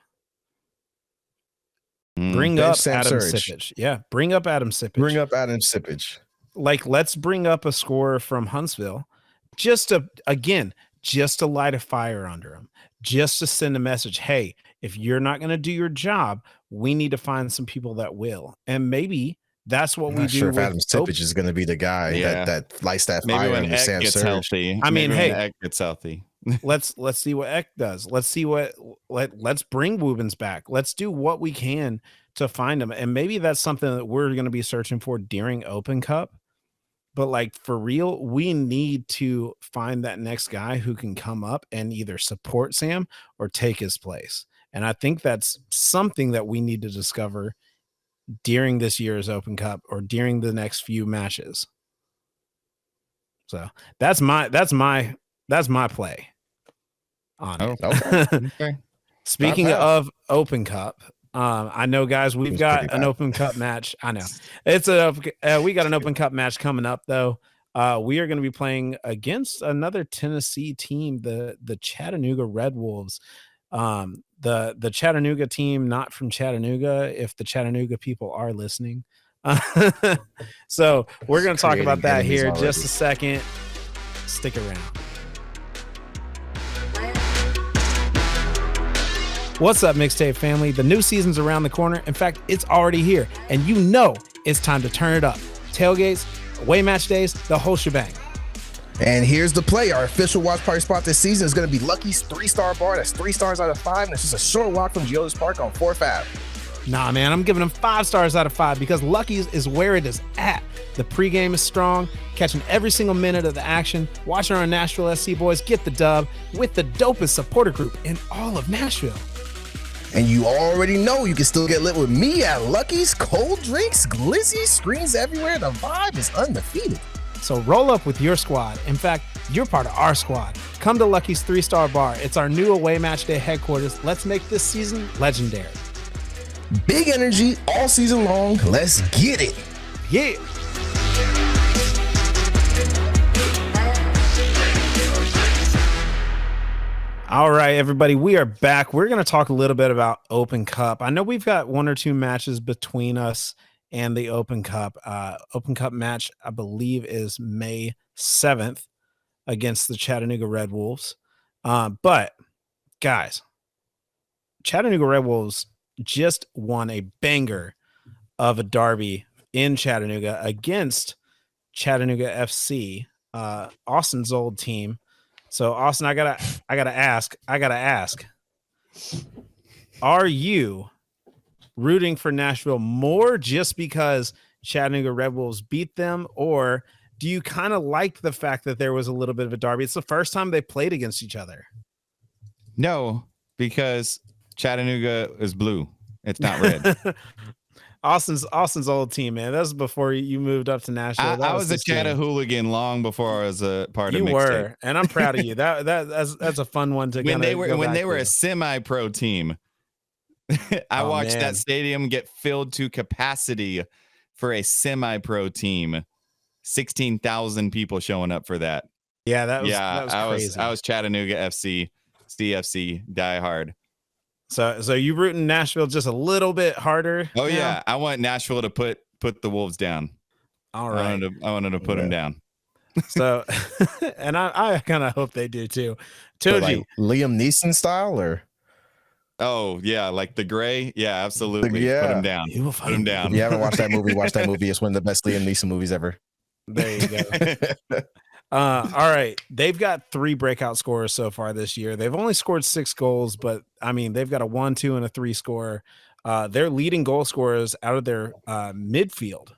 Bring up Adam Sipich. Yeah, bring up Adam Sipich. Like, let's bring up a scorer from Huntsville just to light a fire under him, just to send a message. Hey, if you're not going to do your job, we need to find some people that will. And maybe that's what we do. Sure, if Adam Sipich is going to be the guy that lights that fire under Sam Surridge. Healthy. I mean, Eck gets healthy. let's see what Eck does. Let's bring Woobens back. Let's do what we can to find him. And maybe that's something that we're going to be searching for during Open Cup. But like for real, we need to find that next guy who can come up and either support Sam or take his place. And I think that's something that we need to discover during this year's Open Cup or during the next few matches. So that's my play on it. Okay. Speaking of Open Cup, I know, guys, we've got an Open Cup match. I know we got an Open Cup match coming up, though. We are going to be playing against another Tennessee team, the Chattanooga Red Wolves. The Chattanooga team, not from Chattanooga, if the Chattanooga people are listening. So we're going to talk about that here in just a second. Stick around. What's up, Mixtape family? The new season's around the corner. In fact, it's already here, and you know it's time to turn it up. Tailgates, away match days, the whole shebang. And here's the play. Our official watch party spot this season is going to be Lucky's 3-star bar. That's 3 stars out of 5, and it's just a short walk from Geodis Park on 4th Ave. Nah, man, I'm giving them 5 stars out of 5 because Lucky's is where it is at. The pregame is strong, catching every single minute of the action, watching our Nashville SC boys get the dub with the dopest supporter group in all of Nashville. And you already know you can still get lit with me at Lucky's. Cold drinks, glizzy, screens everywhere. The vibe is undefeated. So roll up with your squad. In fact, you're part of our squad. Come to Lucky's 3-star bar. It's our new away match day headquarters. Let's make this season legendary. Big energy all season long. Let's get it. Yeah. All right, everybody, we are back. We're going to talk a little bit about Open Cup. I know we've got 1 or 2 matches between us and the Open Cup. Open Cup match, I believe, is May 7th against the Chattanooga Red Wolves. But, guys, Chattanooga Red Wolves just won a banger of a derby in Chattanooga against Chattanooga FC, Austin's old team. So Austin, I gotta ask, are you rooting for Nashville more just because Chattanooga Red Wolves beat them, or do you kind of like the fact that there was a little bit of a derby? It's the first time they played against each other. No, because Chattanooga is blue. It's not red. Austin's old team, man. That was before you moved up to Nashville. I was a Chattahooligan long before I was a part of Mixtape. You were, and I'm proud of you. That's a fun one to when they were a semi-pro team. I watched that stadium get filled to capacity for a semi-pro team. 16,000 people showing up for that. Yeah, that was crazy. I was Chattanooga FC, CFC, die hard. So you rooting Nashville just a little bit harder? Oh now? Yeah, I want Nashville to put the Wolves down. All right, I wanted to put them down. So, and I kind of hope they do too. Toji, like Liam Neeson style, or oh yeah, like the gray, yeah, absolutely. Yeah. Put him down. Put him down. If you haven't watched that movie, watch that movie. It's one of the best Liam Neeson movies ever. There you go. All right. They've got 3 breakout scorers so far this year. They've only scored 6 goals, but I mean, they've got a 1, 2, and a 3 scorer. Their leading goal scorers out of their midfield.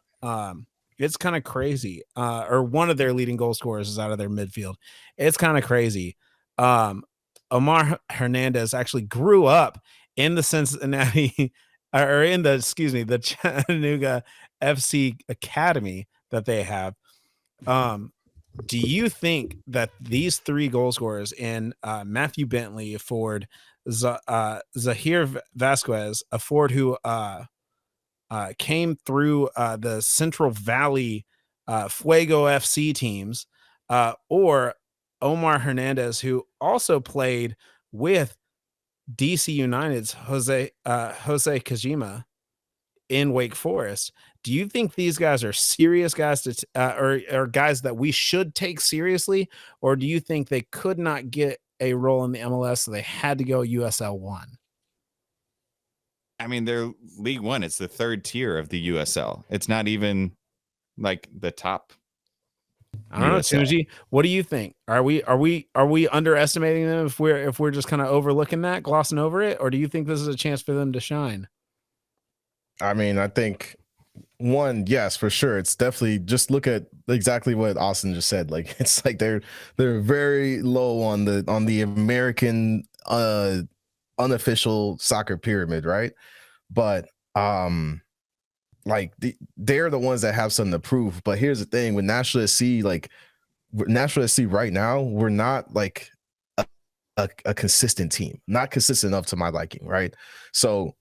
It's kind of crazy. Or one of their leading goal scorers is out of their midfield. It's kind of crazy. Omar Hernandez actually grew up in the Cincinnati or in the Chattanooga FC Academy that they have. Do you think that these 3 goal scorers in Matthew Bentley, Ford, Zahir Vasquez, a Ford who came through the Central Valley Fuego FC teams, or Omar Hernandez, who also played with DC United's Jose Kajima in Wake Forest? Do you think these guys are serious guys to or guys that we should take seriously, or do you think they could not get a role in the MLS, so they had to go USL 1? I mean, they're League One. It's the 3rd tier of the USL. It's not even like the top I don't know, Tunji. What do you think? Are we underestimating them if we're just kind of overlooking that, glossing over it, or do you think this is a chance for them to shine? I mean, I think one, yes, for sure. It's definitely, just look at exactly what Austin just said. Like, it's like they're very low on the American unofficial soccer pyramid, right? But like they're the ones that have something to prove. But here's the thing: with Nashville SC, Nashville SC right now, we're not like a consistent team, not consistent enough to my liking, right? So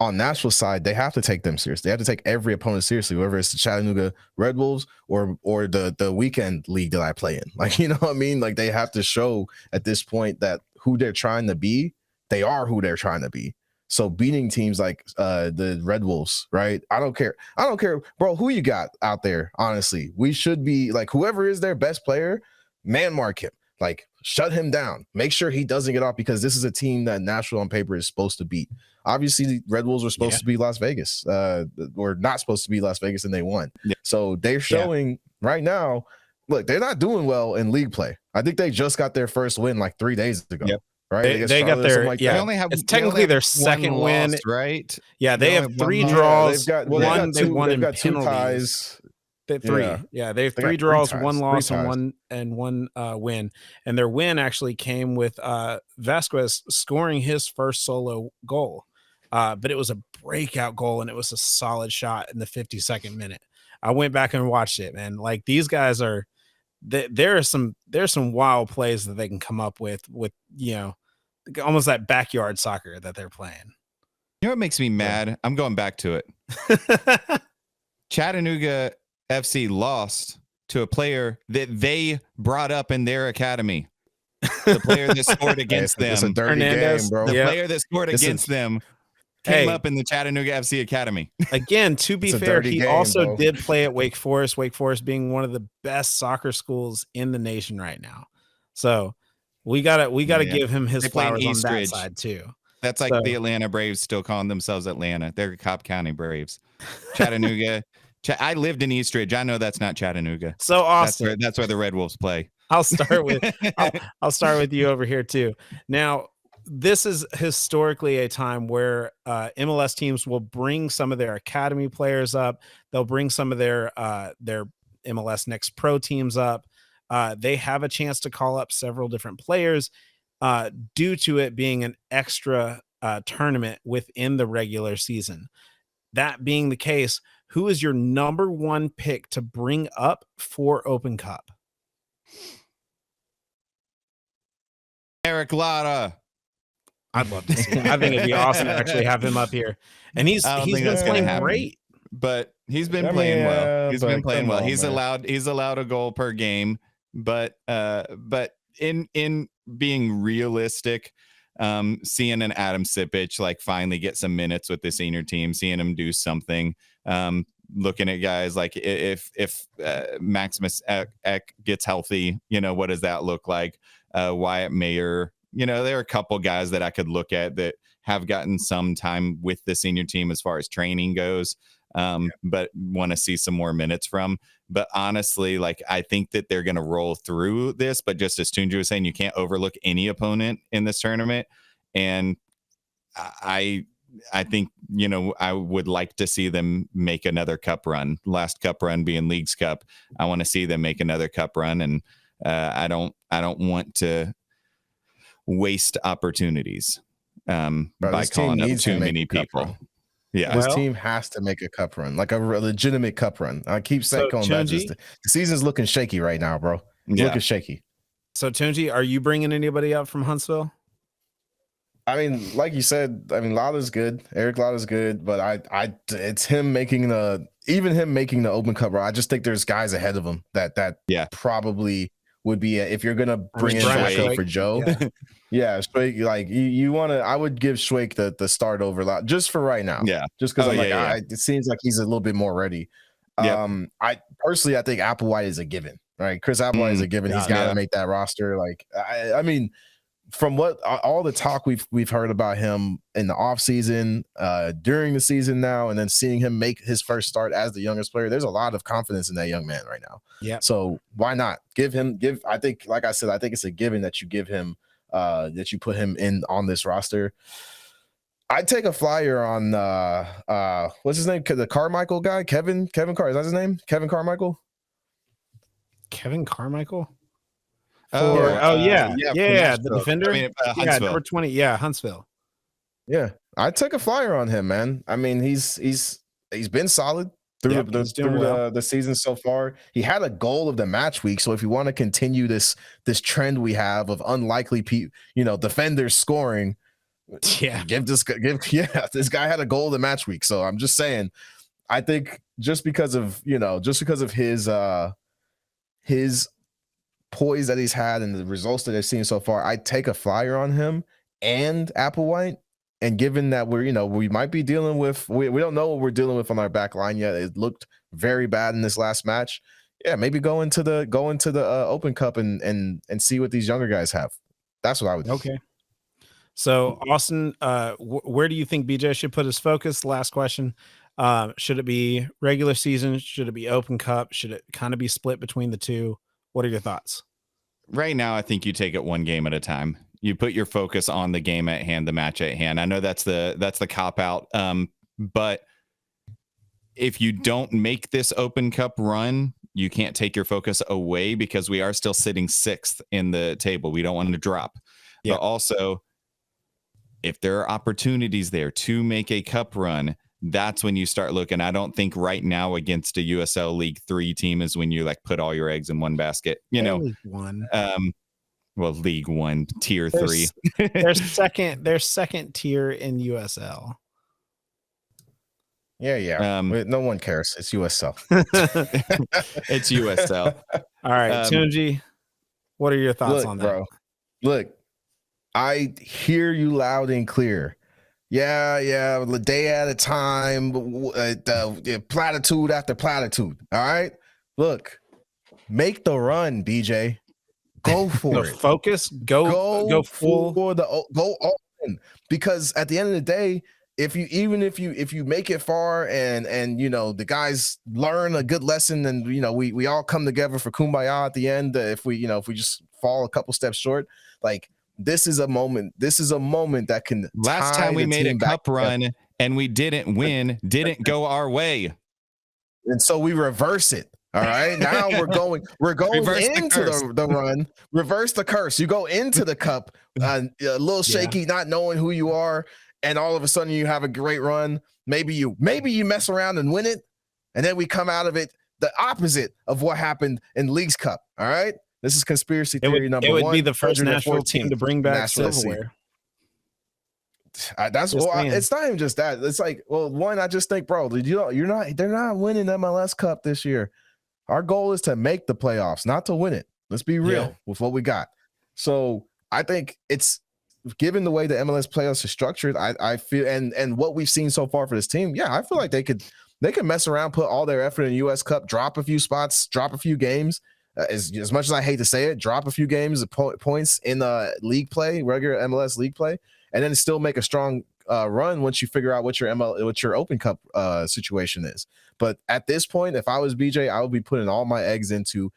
on Nashville side, they have to take them seriously. They have to take every opponent seriously, whether it's the Chattanooga Red Wolves or the weekend league that I play in. Like, you know what I mean? Like, they have to show at this point that who they're trying to be, they are who they're trying to be. So beating teams like the Red Wolves, right? I don't care, bro, who you got out there. Honestly, we should be like, whoever is their best player, man mark him. Like, shut him down. Make sure he doesn't get off, because this is a team that Nashville on paper is supposed to beat. Obviously, the Red Wolves were supposed to be Las Vegas, or not supposed to be Las Vegas, and they won. Yeah. So they're showing right now, look, they're not doing well in league play. I think they just got their first win like 3 days ago. Yep. Right? They got their, like they only have, it's technically their second win, right? Yeah, they have 3 draws. They've got they've got 2 ties. They have 3 draws, 1 loss, and one win. And their win actually came with Vasquez scoring his first solo goal. But it was a breakout goal, and it was a solid shot in the 52nd minute. I went back and watched it, man. Like, these guys are, there's some wild plays that they can come up with, you know, almost that backyard soccer that they're playing. You know what makes me mad? I'm going back to it. Chattanooga FC lost to a player that they brought up in their academy. The player that scored against them. It's a dirty game, bro. The player that scored against them came up in the Chattanooga FC academy. Again, to be fair, he also did play at Wake Forest. Wake Forest being one of the best soccer schools in the nation right now. So we gotta give him his flowers on that side too. That's like the Atlanta Braves still calling themselves Atlanta. They're Cobb County Braves. Chattanooga. I lived in Eastridge. I know that's not Chattanooga. So Austin, that's where the Red Wolves play. I'll start with you over here too. Now, this is historically a time where MLS teams will bring some of their academy players up. They'll bring some of their MLS Next Pro teams up. They have a chance to call up several different players due to it being an extra tournament within the regular season. That being the case, who is your number 1 pick to bring up for Open Cup? Eric Latta. I'd love to see him. I think it'd be awesome to actually have him up here. And he's been playing great. But he's been playing well. He's been playing well. He's allowed a goal per game. But in being realistic, seeing an Adam Sipich like finally get some minutes with the senior team, seeing him do something, looking at guys like if Maximus Eck gets healthy, you know, what does that look like? Wyatt Mayer, you know, there are a couple guys that I could look at that have gotten some time with the senior team as far as training goes, but want to see some more minutes from. But honestly, like, I think that they're going to roll through this. But just as Tunji was saying, you can't overlook any opponent in this tournament. And I think, you know, I would like to see them make another cup run. Last cup run being Leagues Cup. I want to see them make another cup run, and I don't want to waste opportunities by calling up too many people. Yeah, this team has to make a cup run, like a legitimate cup run. I keep saying, the season's looking shaky right now, bro. It's looking shaky. So, Tunji, are you bringing anybody up from Huntsville? I mean, like you said, I mean, Latta's good. Eric Latta's good, but it's him making the Open Cup run. I just think there's guys ahead of him that probably would be if you're gonna bring in back up for Joe. Yeah, Schweik, like you want to. I would give Schweik the start over lot just for right now. Yeah, just because it seems like he's a little bit more ready. I personally, I think Applewhite is a given. Right, Chris Applewhite is a given. He's got to make that roster. Like, I mean, from what all the talk we've heard about him in the offseason, during the season now, and then seeing him make his first start as the youngest player, there's a lot of confidence in that young man right now. Yeah. So why not I think, like I said, I think it's a given that you give him, that you put him in on this roster. I'd take a flyer on what's his name? The Carmichael guy, Kevin Carr. Is that his name? Kevin Carmichael? Kevin Carmichael? Yeah, the defender. I mean, yeah, number 20. Yeah, Huntsville. Yeah, I took a flyer on him, man. I mean, he's been solid through the season so far. He had a goal of the match week, so if you want to continue this trend we have of unlikely defenders scoring, this guy had a goal of the match week. So I'm just saying, I think just because of his poise that he's had and the results that I've seen so far, I'd take a flyer on him and Applewhite. And given that we might be dealing with, we don't know what we're dealing with on our back line yet. It looked very bad in this last match. Yeah, maybe go into the Open Cup and see what these younger guys have. That's what I would do. Okay. So Austin, where do you think BJ should put his focus? Last question. Should it be regular season? Should it be Open Cup? Should it kind of be split between the two? What are your thoughts? Right now, I think you take it one game at a time. You put your focus on the game at hand, the match at hand. I know that's the cop out. But if you don't make this Open Cup run, you can't take your focus away because we are still sitting 6th in the table. We don't want to drop. Yeah. But also, if there are opportunities there to make a cup run, that's when you start looking. I don't think right now against a USL League 3 team is when you put all your eggs in one basket. League 1. Well, League 1, Tier 3. They're second tier in USL. Yeah. No one cares. It's USL. It's USL. All right, Tunji, what are your thoughts on that? Bro, look, I hear you loud and clear. Yeah, a day at a time, platitude after platitude. All right, look, make the run, BJ. Go for it. Focus. Go full. Go all in. Because at the end of the day, if you make it far and the guys learn a good lesson and we all come together for kumbaya at the end, if we just fall a couple steps short, this is a moment that can. Last time we made a cup run and we didn't win, didn't go our way, and so we reverse it. All right, now we're going into the run. Reverse the curse. You go into the cup, a little shaky, not knowing who you are, and all of a sudden you have a great run. Maybe you mess around and win it, and then we come out of it the opposite of what happened in League's Cup. All right. This is conspiracy theory number one. It would be the first Nashville team to bring back silverware. It's not even just that. It's one, I just think, bro, they're not winning MLS Cup this year. Our goal is to make the playoffs, not to win it. Let's be real with what we got. So I think it's, given the way the MLS playoffs are structured, I feel, and what we've seen so far for this team, I feel like they could mess around, put all their effort in US Cup, drop a few spots, drop a few games. As much as I hate to say it, drop a few games of points in league play, regular MLS league play, and then still make a strong run once you figure out what your Open Cup situation is. But at this point, if I was BJ, I would be putting all my eggs into,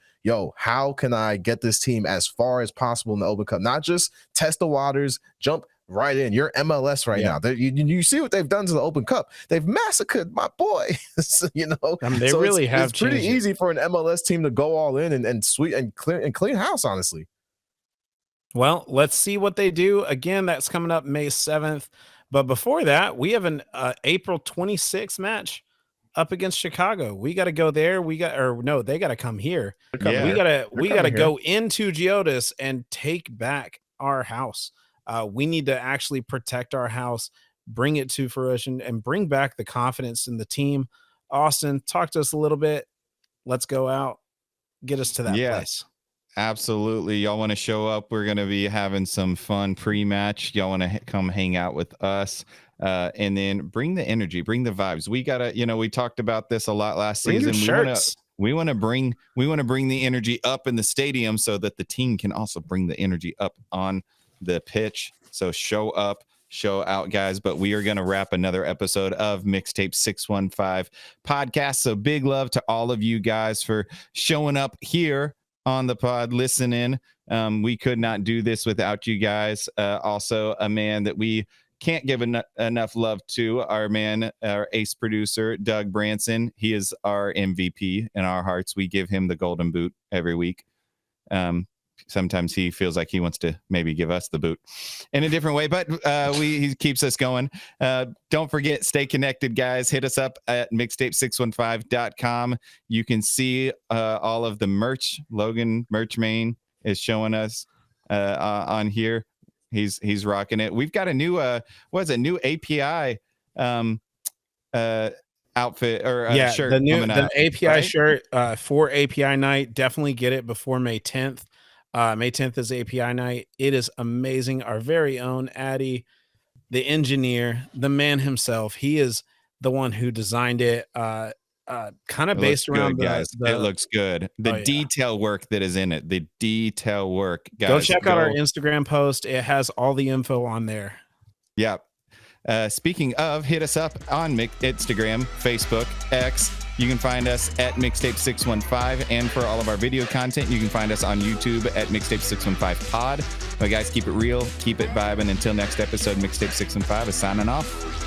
how can I get this team as far as possible in the Open Cup? Not just test the waters, jump right in. You're MLS right now. You see what they've done to the Open Cup. They've massacred my boy. They really have. It's pretty easy for an MLS team to go all in and sweep and clean house, honestly. Well, let's see what they do. Again, that's coming up May 7th. But before that, we have an April 26th match up against Chicago. We got to go there. They got to come here. We got to go into Geodis and take back our house. We need to actually protect our house, bring it to fruition, and bring back the confidence in the team. Austin, talk to us a little bit. Let's go out, get us to that place. Absolutely. Y'all want to show up? We're going to be having some fun pre-match. Y'all want to come hang out with us, and then bring the energy, bring the vibes. We got to, we talked about this a lot last season. We want to bring the energy up in the stadium so that the team can also bring the energy up on the pitch. So show up, show out, guys. But we are going to wrap another episode of Mixtape 615 podcast. So big love to all of you guys for showing up here on the pod, listening. We could not do this without you guys. Also, a man that we can't give enough love to, our man, our ace producer, Doug Branson. He is our MVP in our hearts. We give him the golden boot every week. Sometimes he feels like he wants to maybe give us the boot in a different way, but he keeps us going. Don't forget, stay connected, guys. Hit us up at mixtape615.com. You can see all of the merch. Logan Merchmain is showing us on here. He's rocking it. We've got a new new API outfit or shirt. The API right? shirt for API night. Definitely get it before May 10th. May 10th is API night. It is amazing. Our very own Addy, the engineer, the man himself. He is the one who designed it. Kind of based around guys. It looks good. The detail work that is in it. The detail work, guys. Go check out our Instagram post. It has all the info on there. Yeah. Speaking of, hit us up on Instagram, Facebook, X. You can find us at Mixtape615, and for all of our video content, you can find us on YouTube at Mixtape615 Pod. But guys, keep it real, keep it vibing. Until next episode, Mixtape615 is signing off.